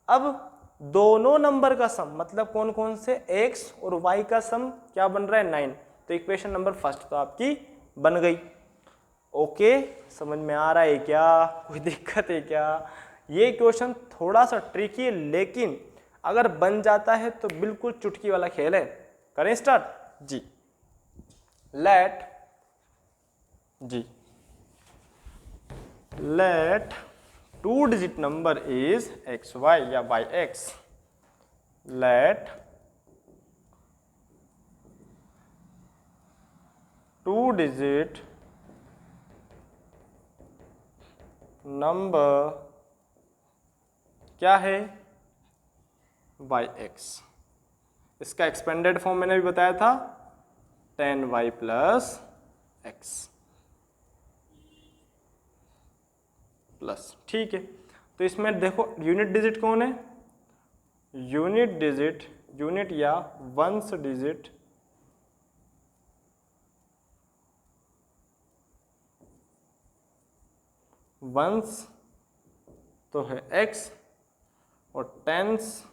अब दोनों नंबर का सम मतलब कौन कौन से, x और y का सम क्या बन रहा है 9, तो इक्वेशन नंबर फर्स्ट तो आपकी बन गई। ओके, समझ में आ रहा है क्या, कोई दिक्कत है क्या? ये क्वेश्चन थोड़ा सा ट्रिकी है, लेकिन अगर बन जाता है तो बिल्कुल चुटकी वाला खेल है। करें स्टार्ट जी। Let two digit number is xy या yx। Let two digit number क्या है yx। इसका एक्सपेंडेड फॉर्म मैंने भी बताया था 10y प्लस एक्स प्लस, ठीक है। तो इसमें देखो यूनिट डिजिट कौन है, यूनिट या वंस डिजिट वंस तो है x और टेंस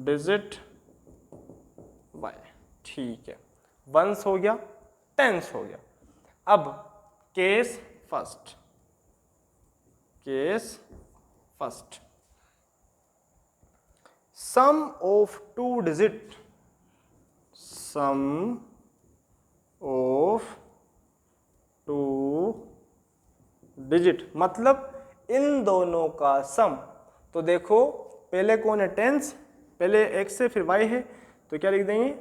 डिजिट y, ठीक है। वंस हो गया, टेंस हो गया। अब case first, sum of two digit, sum of two digit मतलब इन दोनों का सम। तो देखो पहले कौन है टेंस, पहले x से फिर y है, तो क्या लिख देंगे,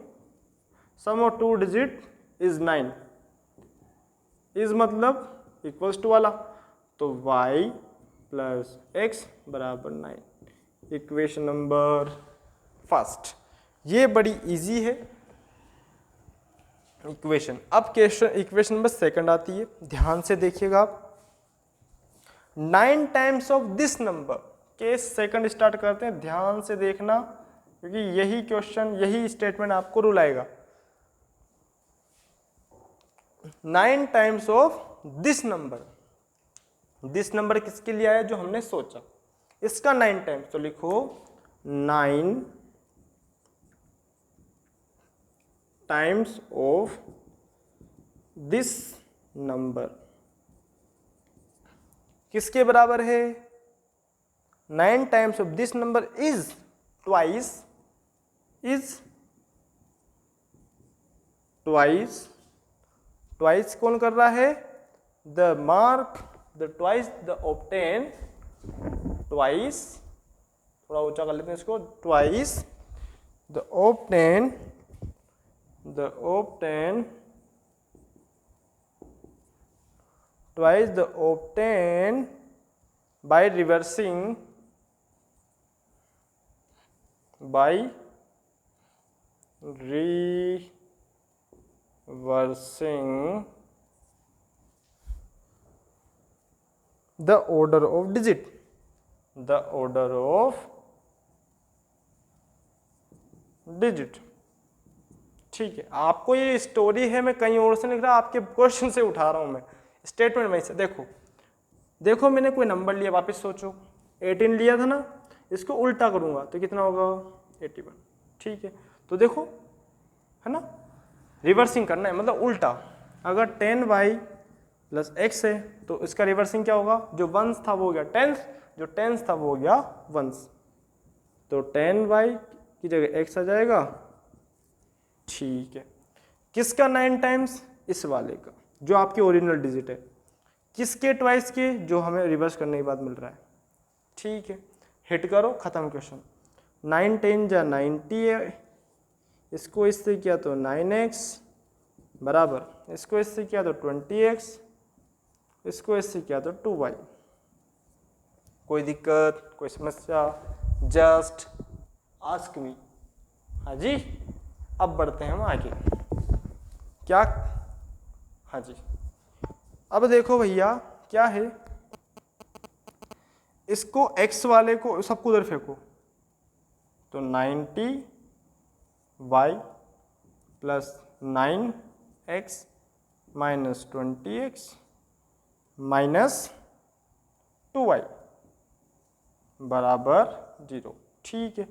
sum of two digit is 9, is मतलब इक्वल्स टू वाला, तो y प्लस x बराबर 9, इक्वेशन नंबर फर्स्ट। ये बड़ी इजी है इक्वेशन। अब इक्वेशन नंबर सेकंड आती है, ध्यान से देखिएगा आप। 9 times of this number, case second start करते हैं, ध्यान से देखना क्योंकि यही क्वेश्चन, यही स्टेटमेंट आपको रुलाएगा। 9 times of this number, this number किसके लिए आया, जो हमने सोचा, इसका 9 टाइम्स, तो लिखो 9 टाइम्स ऑफ दिस नंबर किसके बराबर है, 9 times of this number is twice, twice कौन कर रहा है, the mark the twice the obtain, twice थोड़ा ऊंचा कर लेते हैं इसको, twice the obtain twice the obtained by reversing the order of digit, ठीक है। आपको ये स्टोरी है, मैं कहीं और से लिख रहा, आपके क्वेश्चन से उठा रहा हूं मैं, स्टेटमेंट में से। देखो मैंने कोई नंबर लिया, वापस सोचो 18 लिया था ना, इसको उल्टा करूंगा तो कितना होगा 81, ठीक है। तो देखो है ना, रिवर्सिंग करना है मतलब उल्टा। अगर 10y प्लस x है तो इसका रिवर्सिंग क्या होगा, जो वंस था वो हो गया टेंस, जो टेंस था वो हो गया वंस, तो 10y की जगह x आ जाएगा, ठीक है। किसका 9 टाइम्स, इस वाले का जो आपके ओरिजिनल डिजिट है, किसके ट्वाइस के, जो हमें रिवर्स करने के बाद मिल रहा है, ठीक है। हिट करो, खत्म क्वेश्चन। 9 10 जा 90 है, इसको इससे किया तो 9x बराबर, इसको इससे किया तो 20x, इसको इससे किया तो 2y। कोई दिक्कत, कोई समस्या, जस्ट आस्क मी। हाँ जी, अब बढ़ते हैं हम आगे। क्या, हाँ जी, अब देखो भैया क्या है, इसको x वाले को सबको उधर फेंको, तो 90y plus 9x minus 20x minus 2y बराबर 0। ठीक है,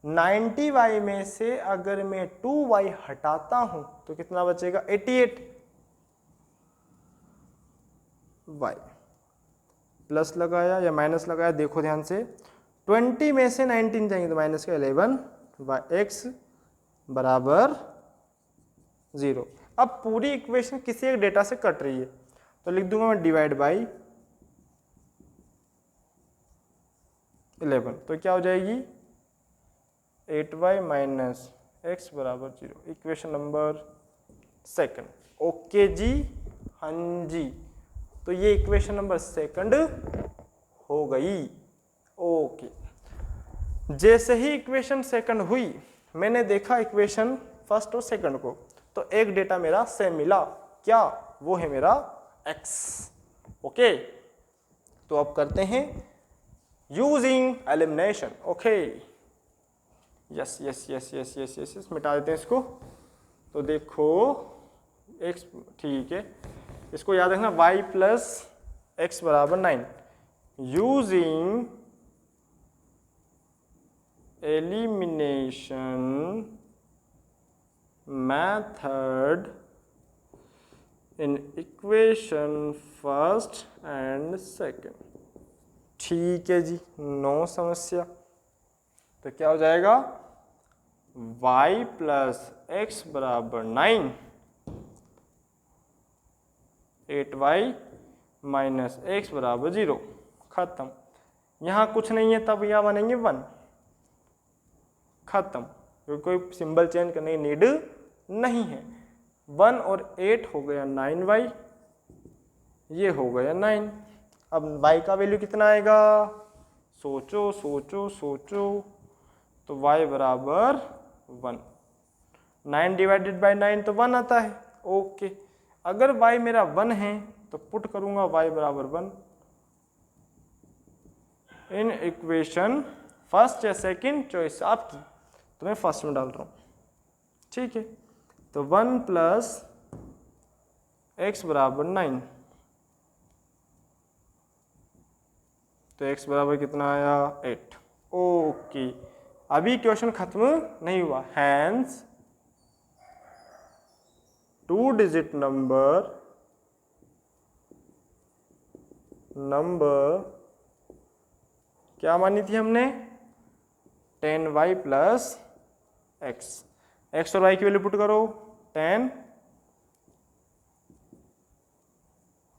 90y में से अगर मैं 2y हटाता हूं तो कितना बचेगा, 88y प्लस लगाया या माइनस लगाया, देखो ध्यान से, 20 में से 19 जाएंगे तो माइनस का 11x बराबर 0। अब पूरी इक्वेशन किसी एक डेटा से कट रही है तो लिख दूंगा मैं डिवाइड बाई 11, तो क्या हो जाएगी 8y माइनस एक्स बराबर 0, इक्वेशन नंबर सेकंड। ओके जी, हाँ जी, तो ये इक्वेशन नंबर सेकंड हो गई। ओके, जैसे ही इक्वेशन सेकंड हुई मैंने देखा इक्वेशन फर्स्ट और सेकंड को, तो एक डेटा मेरा सेम मिला, क्या, वो है मेरा x। ओके, तो अब करते हैं using elimination. Okay, yes yes yes yes yes yes yes, मिटा देते हैं इसको। तो देखो x, ठीक है, इसको याद रखना, y प्लस एक्स बराबर 9 using elimination method in equation first and second. ठीक है जी, नो समस्या। तो क्या हो जाएगा, y प्लस एक्स बराबर 9, 8y माइनस एक्स बराबर 0, खत्म। यहाँ कुछ नहीं है तब यहाँ बनेंगे 1, खत्म, क्योंकि कोई सिंबल चेंज करने की नीड नहीं है। 1 और 8 हो गया 9y, ये हो गया 9। अब y का वैल्यू कितना आएगा, सोचो सोचो सोचो, तो y बराबर 1, 9 डिवाइडेड बाई 9 तो 1 आता है। ओके, अगर y मेरा 1 है तो पुट करूंगा y बराबर 1 इन इक्वेशन फर्स्ट या सेकंड, चॉइस आपकी, तो मैं फर्स्ट में डाल रहा हूं। ठीक है, तो 1 प्लस एक्स बराबर 9, तो x बराबर कितना आया, 8। ओके, अभी क्वेश्चन खत्म नहीं हुआ। हैंस 2 डिजिट नंबर क्या मानी थी हमने, 10y प्लस एक्स और y की वैल्यू पुट करो, 10,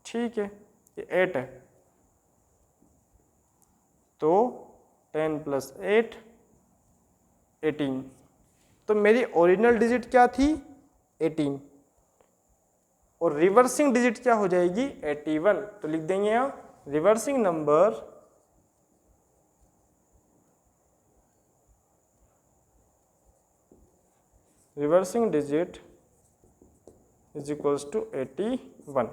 ठीक है, ये 8 है, तो 10 प्लस 8 18। तो मेरी ओरिजिनल डिजिट क्या थी, 18, और रिवर्सिंग डिजिट क्या हो जाएगी, 81। तो लिख देंगे यहाँ reversing number reversing digit is equals to 81,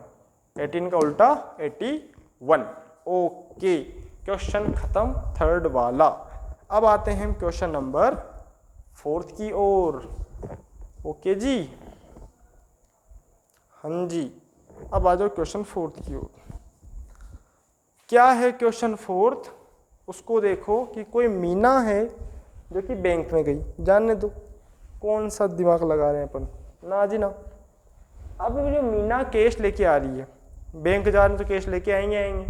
18 का उल्टा 81। ओके, क्वेश्चन खत्म थर्ड वाला। अब आते हैं क्वेश्चन नंबर 4 की ओर। ओके जी, हाँ जी, अब आ जाओ क्वेश्चन 4 की ओर। क्या है क्वेश्चन 4? उसको देखो कि कोई मीना है जो कि बैंक में गई, जानने दो कौन सा दिमाग लगा रहे हैं अपन, ना जी ना। अब जो मीना कैश लेके आ रही है, बैंक जा रहे हैं तो कैश लेके आएंगे।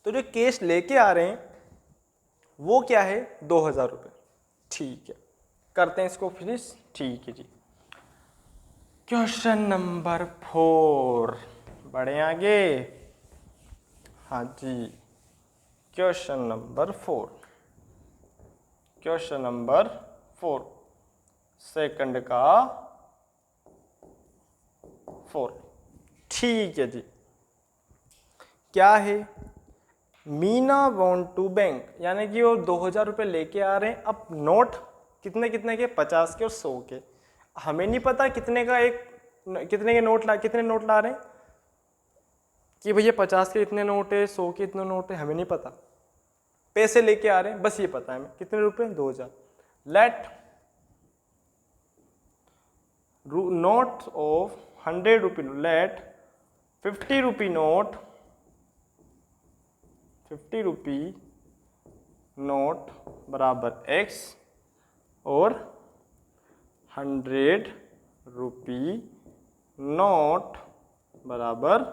तो जो कैश लेके आ रहे हैं वो क्या है, 2000 रुपये। ठीक है, करते हैं इसको फिनिश। ठीक है जी, क्वेश्चन नंबर 4, बढ़े आगे। हाँ जी, question number 4, question number 4 second का 4। ठीक है जी, क्या है, मीना वांट टू बैंक, यानी कि वो 2000 रुपये लेके आ रहे हैं। अब नोट कितने कितने के, 50 के और 100 के। हमें नहीं पता कितने का कितने के नोट ला, कितने नोट ला रहे हैं, कि भैया 50 के इतने नोट है, 100 के इतने नोट है, हमें नहीं पता, पैसे लेके आ रहे हैं, बस ये पता है हमें कितने रुपए, 2000। Let note of 100 rupee, let 50 rupee note, 50 rupee note बराबर x और 100 रुपी नोट बराबर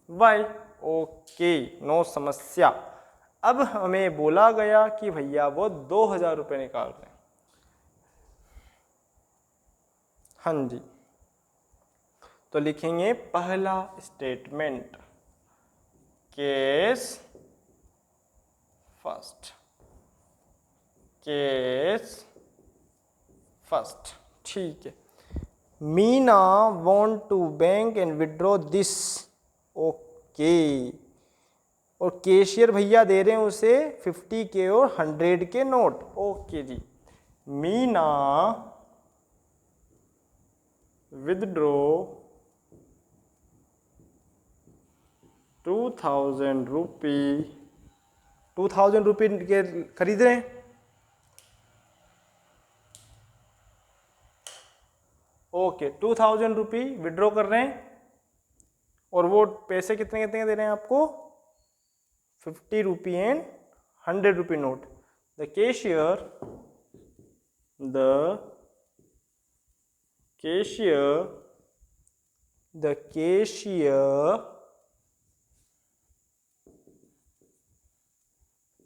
y। ओके, नो समस्या। अब हमें बोला गया कि भैया वो 2000 रुपये निकाल रहे हैं। हाँ जी, तो लिखेंगे पहला statement, case first, case first, ठीक है। Meena want to bank and withdraw this, okay, और कैशियर भैया दे रहे हैं उसे 50 के और 100 के नोट। ओके जी, मीना विदड्रॉ 2000 रुपी, 2000 रुपी के खरीद रहे हैं। ओके, 2000 रुपी विड्रॉ कर रहे हैं और वो पैसे कितने कितने दे रहे हैं आपको, 50 rupee and 100 rupee note. The cashier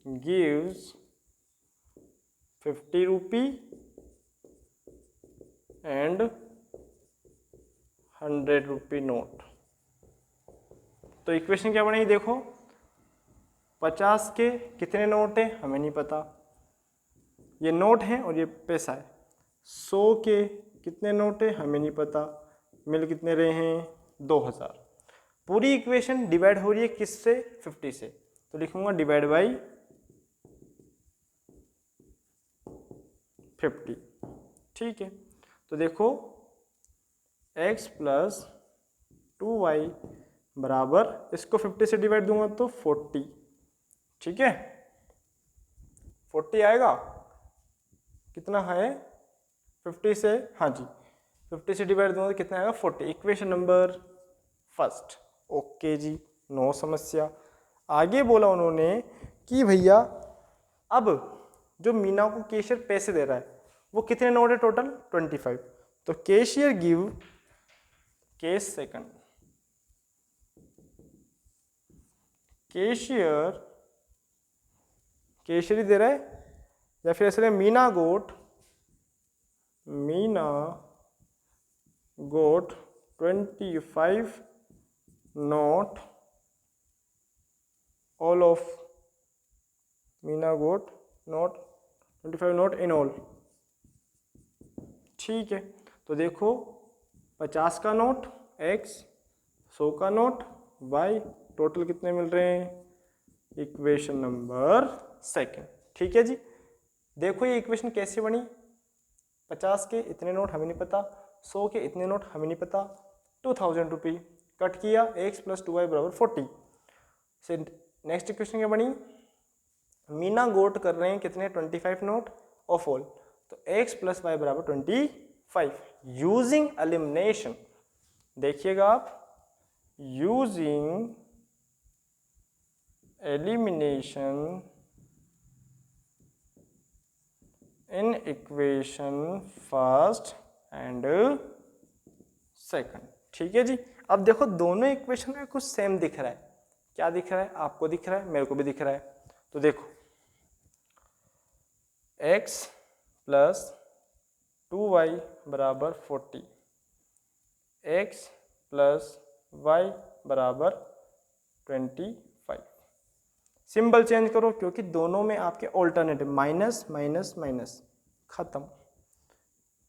gives 50 rupee and 100 rupee note. तो इक्वेशन क्या बनेगी, देखो 50 के कितने नोट है हमें नहीं पता, ये नोट है और ये पैसा है। 100 के कितने नोट है हमें नहीं पता, मिल कितने रहे हैं, 2000। पूरी इक्वेशन डिवाइड हो रही है किससे, 50 से, तो लिखूंगा डिवाइड बाई 50, ठीक है। तो देखो x प्लस 2y बराबर, इसको 50 से डिवाइड दूंगा तो 40, ठीक है, 40 आएगा, कितना है 50 से, हाँ जी 50 से डिवाइड दूंगा तो कितना आएगा 40। Equation number first. ओके जी, नो समस्या। आगे बोला उन्होंने कि भैया अब जो मीना को कैशियर पैसे दे रहा है वो कितने नोट है टोटल, 25। तो cashier give, case second, cashier ही दे रहा है, या फिर ऐसे Meena got 25 note, all of Meena got note 25 note in all, ठीक है। तो देखो 50 का नोट x, 100 का नोट y, टोटल कितने मिल रहे हैं, इक्वेशन नंबर सेकंड, ठीक है जी। देखो ये इक्वेशन कैसे बनी, 50 के इतने नोट हमें नहीं पता, 100 के इतने नोट हमें नहीं पता, 2000 रुपी कट किया, x प्लस 2y बराबर 40 से। नेक्स्ट इक्वेशन क्या बनी, मीना गोट कर रहे हैं कितने, 25 नोट ऑफ ऑल, तो x प्लस वाई बराबर 25। यूजिंग एलिमिनेशन, देखिएगा आप, using elimination in equation first and second, ठीक है जी। अब देखो दोनों इक्वेशन में कुछ सेम दिख रहा है, क्या दिख रहा है, आपको दिख रहा है, मेरे को भी दिख रहा है। तो देखो x प्लस 2y बराबर 40, x प्लस y बराबर 25। सिंबल चेंज करो क्योंकि दोनों में आपके ऑल्टरनेटिव, माइनस माइनस माइनस, खत्म।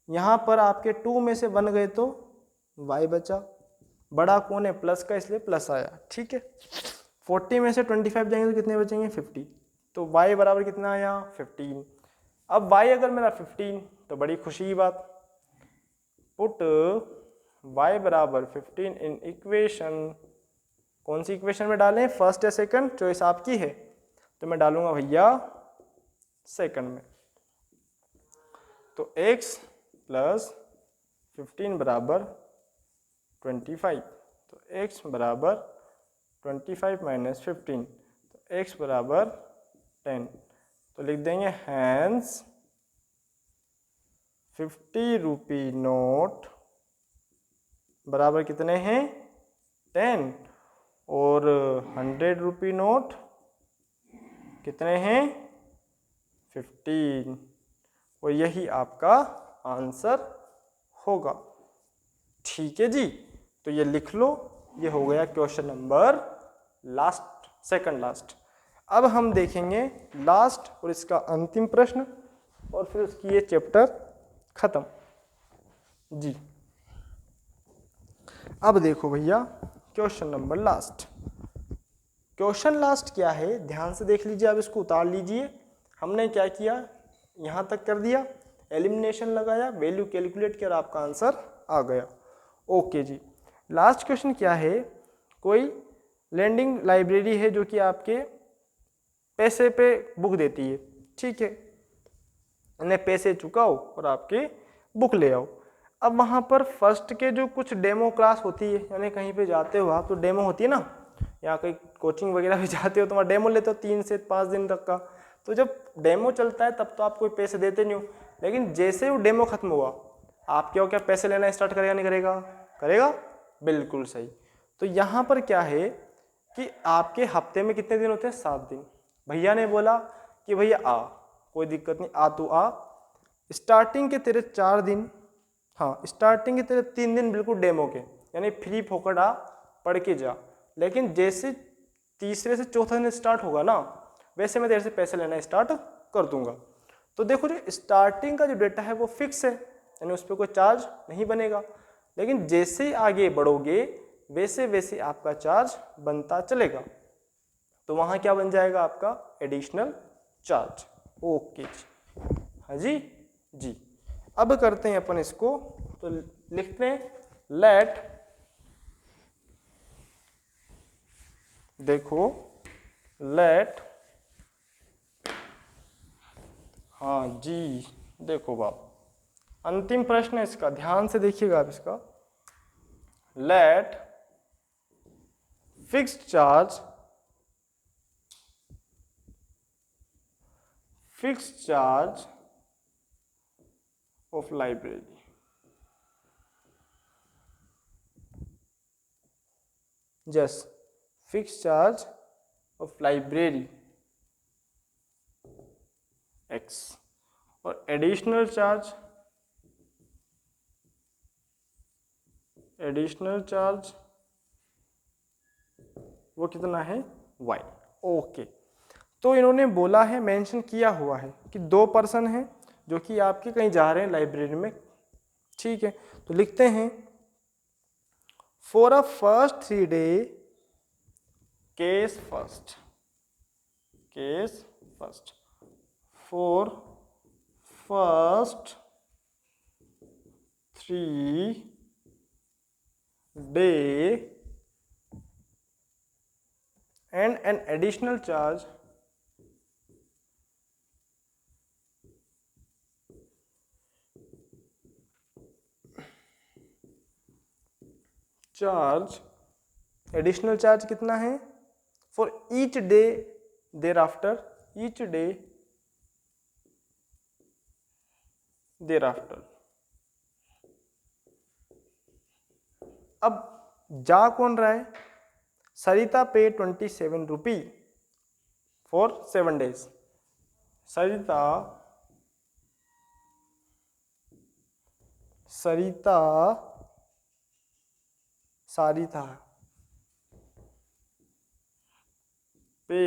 यहाँ पर आपके 2 में से 1 गए तो y बचा, बड़ा कौन है, प्लस का, इसलिए प्लस आया, ठीक है। 40 में से 25 जाएंगे तो कितने बचेंगे, 50, तो y बराबर कितना आया, 15। अब y अगर मेरा 15 तो बड़ी खुशी की बात, पुट y बराबर 15 इन इक्वेशन, कौन सी इक्वेशन में डालें, फर्स्ट या सेकंड, चॉइस आपकी है। तो मैं डालूंगा भैया सेकंड में। तो x प्लस 15 बराबर 25। तो x बराबर 25 माइनस 15, तो x बराबर 10। तो लिख देंगे हैंस 50 रुपी नोट बराबर कितने हैं 10, और 100 रुपी नोट कितने हैं 15, और यही आपका आंसर होगा। ठीक है जी, तो ये लिख लो, ये हो गया question number last, second last. अब हम देखेंगे लास्ट और इसका अंतिम प्रश्न, और फिर उसकी ये चैप्टर खत्म जी। अब देखो भैया question number last. Question last क्या है, ध्यान से देख लीजिए, अब इसको उतार लीजिए। हमने क्या किया, यहाँ तक कर दिया, एलिमिनेशन लगाया, वैल्यू कैलकुलेट किया और आपका आंसर आ गया। ओके जी, लास्ट क्वेश्चन क्या है, कोई लैंडिंग लाइब्रेरी है जो कि आपके पैसे पे बुक देती है, ठीक है, इन्हें पैसे चुकाओ और आपके बुक ले आओ। अब वहाँ पर फर्स्ट के जो कुछ डेमो क्लास होती है, यानी कहीं पे जाते हो आप तो डेमो होती है ना, या कहीं कोचिंग वगैरह भी जाते हो तो वहाँ डेमो लेते हो 3 से 5 दिन तक का। तो जब डेमो चलता है तब तो आप कोई पैसे देते नहीं हो, लेकिन जैसे ही वो डेमो खत्म हुआ आप क्या पैसे लेना स्टार्ट करेगा नहीं करेगा, करेगा, बिल्कुल सही। तो यहाँ पर क्या है कि आपके हफ्ते में कितने दिन होते हैं, 7 दिन। भैया ने बोला कि भैया आ, कोई दिक्कत नहीं, आ तू आ, स्टार्टिंग के तेरे 4 दिन, हाँ स्टार्टिंग के तेरे 3 दिन बिल्कुल डेमो के, यानी फ्री फोकट आ, पढ़ के जा, लेकिन जैसे तीसरे से चौथा दिन स्टार्ट होगा ना, वैसे मैं तेरे से पैसे लेना स्टार्ट कर दूंगा। तो देखो जो स्टार्टिंग का जो डेटा है वो फिक्स है, यानी उस पर कोई चार्ज नहीं बनेगा, लेकिन जैसे ही आगे बढ़ोगे वैसे वैसे आपका चार्ज बनता चलेगा। तो वहाँ क्या बन जाएगा आपका एडिशनल चार्ज। ओके जी, हाँ जी जी। अब करते हैं अपन इसको, तो लिखते हैं लेट, देखो लेट, हाँ जी, देखो बाप, अंतिम प्रश्न है इसका, ध्यान से देखिएगा आप इसका। Let fixed charge, fixed charge of library, just fixed charge of library x, और एडिशनल चार्ज, एडिशनल चार्ज वो कितना है y। ओके, तो इन्होंने बोला है, मेंशन किया हुआ है कि 2 पर्सन हैं जो कि आपके कहीं जा रहे हैं लाइब्रेरी में, ठीक है। तो लिखते हैं for a first 3 day, case first, case first, for first 3 day and an additional charge additional charge कितना है for each day there after, each day there after. अब जा कौन रहा है, सरिता पे 27 रुपी फॉर 7 days। सरिता, सरिता, सारिता पे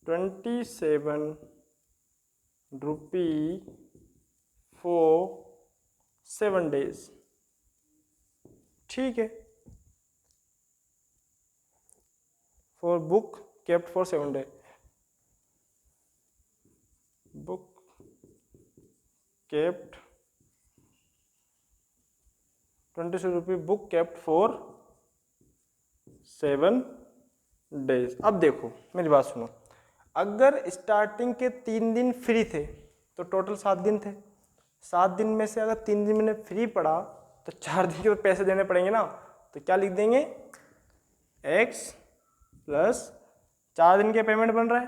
27 रुपी फॉर 7 days, ठीक है, for book kept for 7 days, book kept 27 rupee, book kept for 7 days. अब देखो मेरी बात सुनो, अगर स्टार्टिंग के 3 दिन फ्री थे तो टोटल 7 दिन थे। 7 दिन में से अगर 3 दिन मैंने फ्री पड़ा तो 4 दिन के तो पैसे देने पड़ेंगे ना। तो क्या लिख देंगे, x प्लस 4 दिन के पेमेंट बन रहा है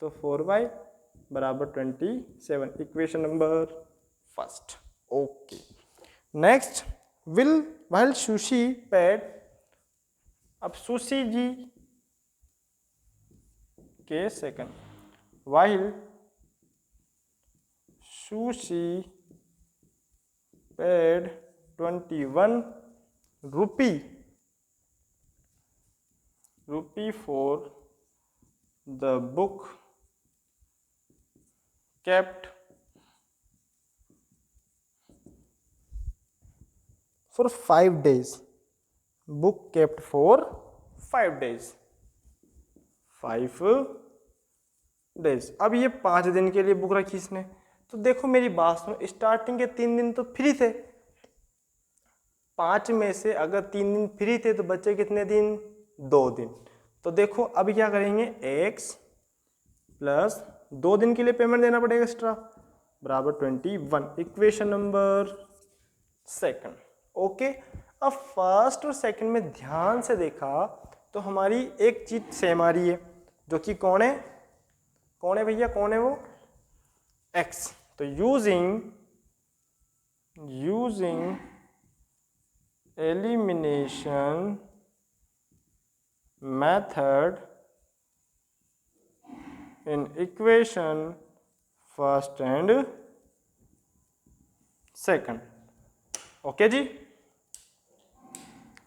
तो 4y बराबर 27, equation number first. Okay, next, while sushi paid, अब सुशी जी के second, while sushi paid 21 rupee for the book kept for 5 days, book kept for 5 days, 5 days। अब ये 5 दिन के लिए बुक रखी इसने। तो देखो मेरी बात सुनो, स्टार्टिंग के 3 दिन तो फ्री थे, 5 में से अगर 3 दिन फ्री थे तो बचे कितने दिन, 2 दिन। तो देखो अभी क्या करेंगे, x प्लस 2 दिन के लिए पेमेंट देना पड़ेगा एक्स्ट्रा, बराबर 21, इक्वेशन नंबर सेकंड। ओके, अब फर्स्ट और सेकंड में ध्यान से देखा तो हमारी एक चीज सेम आ रही है, जो कि कौन है भैया, कौन है वो, x। तो using elimination method in equation first and second. Okay जी,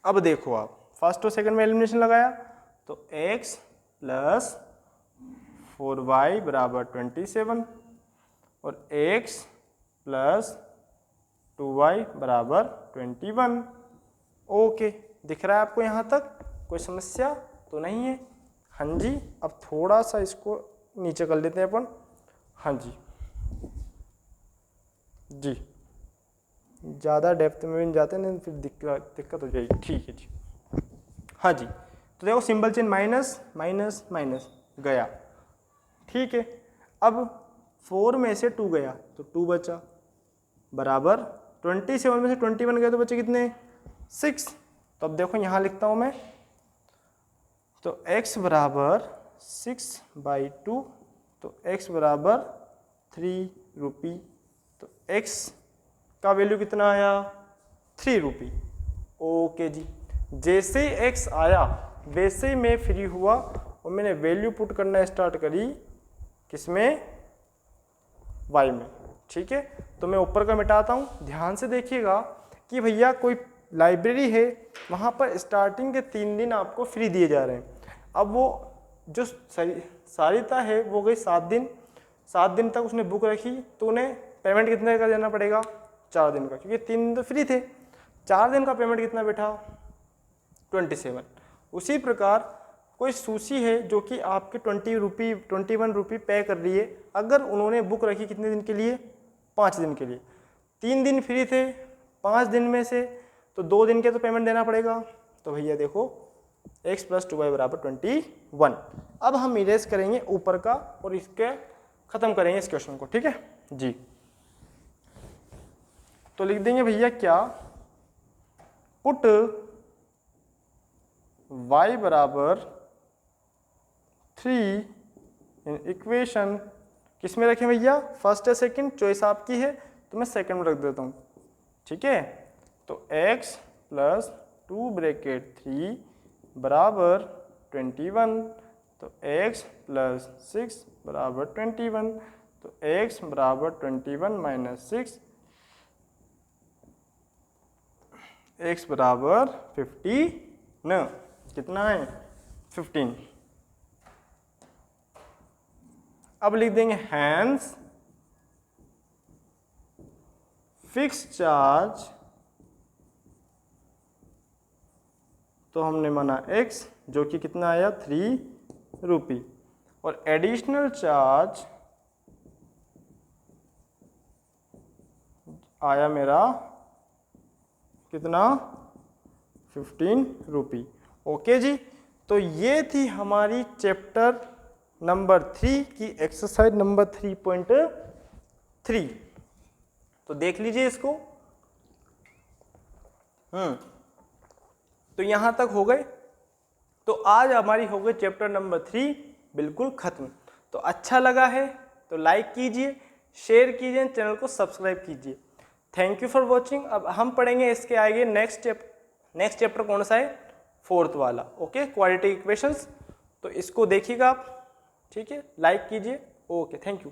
अब देखो आप फर्स्ट और सेकंड में एलिमिनेशन लगाया तो x प्लस 4y बराबर 27 और x प्लस 2y बराबर 21। ओके, दिख रहा है आपको यहाँ तक, कोई समस्या तो नहीं है। हाँ जी, अब थोड़ा सा इसको नीचे कर लेते हैं अपन। हाँ जी जी, ज़्यादा डेप्थ में भी नहीं जाते, नहीं फिर दिक्कत हो जाएगी। ठीक है जी, हाँ जी। तो देखो symbol chain minus minus minus गया, ठीक है। अब 4 में से 2 गया तो 2 बचा, बराबर 27 में से 21 गए तो बचे कितने, 6। तो अब देखो यहाँ लिखता हूँ मैं, तो x बराबर 6/2, तो x बराबर 3 रुपी। तो x का वैल्यू कितना आया, 3 रुपी। ओके जी, जैसे ही x आया वैसे ही मैं फ्री हुआ और मैंने वैल्यू पुट करना स्टार्ट करी, किसमें, y में। ठीक है, तो मैं ऊपर का मिटाता हूँ। ध्यान से देखिएगा कि भैया कोई लाइब्रेरी है, वहाँ पर स्टार्टिंग के 3 दिन आपको फ्री दिए जा रहे हैं। अब वो जो सारिता है वो गई 7 दिन, 7 दिन तक उसने बुक रखी, तो उन्हें पेमेंट कितने का देना पड़ेगा, 4 दिन का, क्योंकि 3 दिन तो फ्री थे। 4 दिन का पेमेंट कितना बैठा, 27। उसी प्रकार कोई सुशी है जो कि आपके 21 रुपी पे कर रही है, अगर उन्होंने बुक रखी कितने दिन के लिए, 5 दिन के लिए। 3 दिन फ्री थे 5 दिन में से, तो 2 दिन के तो पेमेंट देना पड़ेगा। तो भैया देखो x प्लस 2y बराबर 21। अब हम इरेज करेंगे ऊपर का और इसके खत्म करेंगे इस क्वेश्चन को, ठीक है जी। तो लिख देंगे भैया क्या, पुट y बराबर 3 इन इक्वेशन, किस में रखें भैया, फर्स्ट या सेकंड, चॉइस आपकी है, तो मैं सेकंड में रख देता हूँ। ठीक है, तो x प्लस 2 ब्रैकेट 3 बराबर 21, तो x प्लस 6 बराबर 21, तो x बराबर 21 माइनस 6, x बराबर 15, कितना है, 15। अब लिख देंगे हैंस फिक्स चार्ज, तो हमने माना x जो कि कितना आया, 3 रुपी, और एडिशनल चार्ज आया मेरा कितना, 15 रुपी। ओके जी, तो ये थी हमारी चैप्टर नंबर 3 की एक्सरसाइज नंबर 3.3। तो देख लीजिए इसको। तो यहां तक हो गए। तो आज हमारी हो गई चैप्टर नंबर 3 बिल्कुल खत्म। तो अच्छा लगा है तो लाइक कीजिए, शेयर कीजिए, चैनल को सब्सक्राइब कीजिए। Thank you for watching. अब हम पढ़ेंगे इसके आगे नेक्स्ट चैप्टर कौन सा है, 4th वाला। Okay, quadratic equations. तो इसको देखिएगा आप, ठीक है, लाइक कीजिए। Okay, thank you.